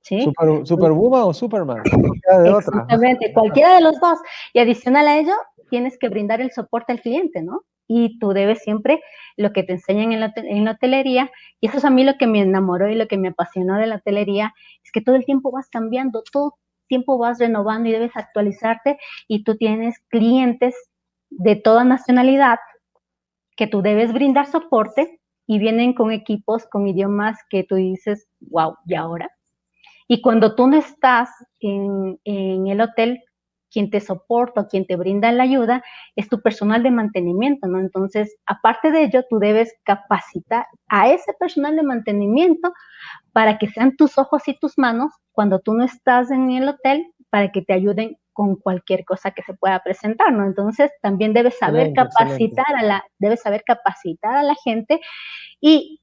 ¿sí? Superwoman o Superman, no queda de otra. Exactamente, cualquiera de los dos. Y adicional a ello, tienes que brindar el soporte al cliente, ¿no? Y tú debes siempre, lo que te enseñan en la hotelería, y eso es a mí lo que me enamoró y lo que me apasionó de la hotelería, es que todo el tiempo vas cambiando, todo el tiempo vas renovando y debes actualizarte, y tú tienes clientes de toda nacionalidad que tú debes brindar soporte, y vienen con equipos, con idiomas que tú dices, wow, ¿y ahora? Y cuando tú no estás en el hotel, quien te soporta, quien te brinda la ayuda, es tu personal de mantenimiento, ¿no? Entonces, aparte de ello, tú debes capacitar a ese personal de mantenimiento para que sean tus ojos y tus manos cuando tú no estás en el hotel, para que te ayuden con cualquier cosa que se pueda presentar, ¿no? Entonces, también debes saber capacitar a la gente. Y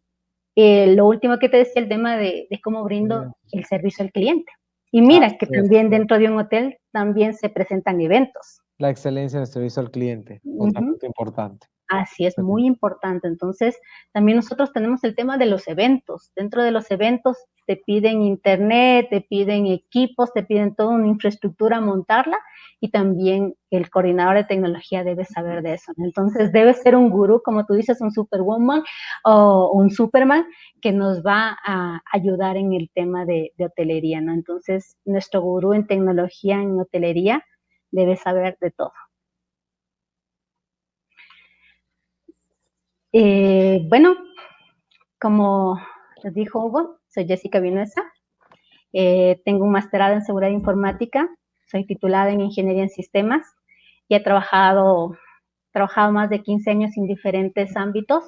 lo último que te decía, el tema de cómo brindo el servicio al cliente. Y mira que también dentro de un hotel también se presentan eventos. La excelencia del servicio al cliente, otro punto importante. Así es, muy importante. Entonces, también nosotros tenemos el tema de los eventos. Dentro de los eventos te piden internet, te piden equipos, te piden toda una infraestructura, montarla, y también el coordinador de tecnología debe saber de eso, ¿no? Entonces, debe ser un gurú, como tú dices, un superwoman o un superman que nos va a ayudar en el tema de hotelería, ¿no? Entonces, nuestro gurú en tecnología, en hotelería, debe saber de todo. Bueno, como les dijo Hugo, soy Jessica Vinuesa, tengo un masterado en seguridad informática, soy titulada en ingeniería en sistemas y he trabajado más de 15 años en diferentes ámbitos,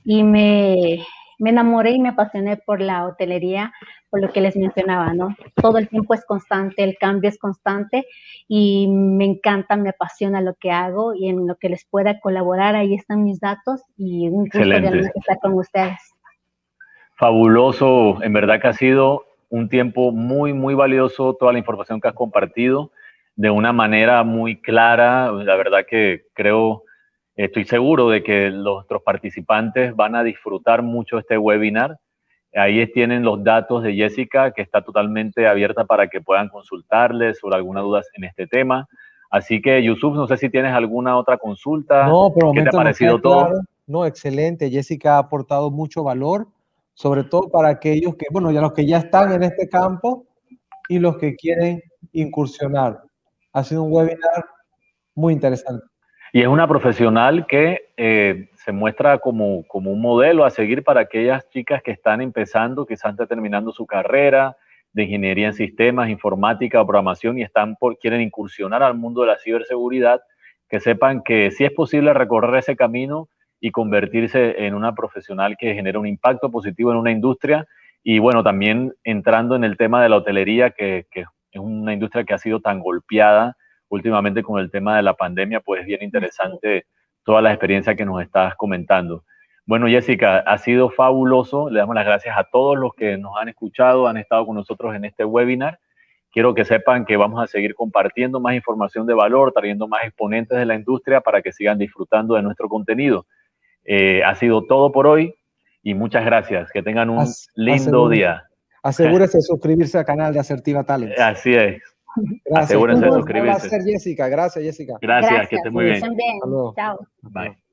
y me enamoré y me apasioné por la hotelería, por lo que les mencionaba, ¿no? Todo el tiempo es constante, el cambio es constante, y me encanta, me apasiona lo que hago, y en lo que les pueda colaborar, ahí están mis datos, y un gusto realmente estar con ustedes. Fabuloso, en verdad que ha sido un tiempo muy, muy valioso toda la información que has compartido de una manera muy clara. La verdad que estoy seguro de que nuestros participantes van a disfrutar mucho este webinar. Ahí tienen los datos de Jessica, que está totalmente abierta para que puedan consultarle sobre alguna duda en este tema. Así que, Yusuf, no sé si tienes alguna otra consulta. No, pero ¿Qué te ha parecido todo? Claro. No, excelente. Jessica ha aportado mucho valor, sobre todo para aquellos que, bueno, ya los que ya están en este campo y los que quieren incursionar. Ha sido un webinar muy interesante. Y es una profesional que se muestra como un modelo a seguir para aquellas chicas que están empezando, quizás están terminando su carrera de ingeniería en sistemas, informática o programación, y quieren incursionar al mundo de la ciberseguridad, que sepan que sí es posible recorrer ese camino y convertirse en una profesional que genera un impacto positivo en una industria. Y bueno, también entrando en el tema de la hotelería, que es una industria que ha sido tan golpeada últimamente con el tema de la pandemia, pues es bien interesante toda la experiencia que nos estás comentando. Bueno, Jessica, ha sido fabuloso. Le damos las gracias a todos los que nos han escuchado, han estado con nosotros en este webinar. Quiero que sepan que vamos a seguir compartiendo más información de valor, trayendo más exponentes de la industria para que sigan disfrutando de nuestro contenido. Ha sido todo por hoy y muchas gracias. Que tengan un lindo día. Asegúrese de suscribirse al canal de Asertiva Talents. Así es. Gracias. Asegúrense de suscribirse. Gracias, Jessica. Gracias, Jessica. Gracias, que estés muy bien. Chao. Bye.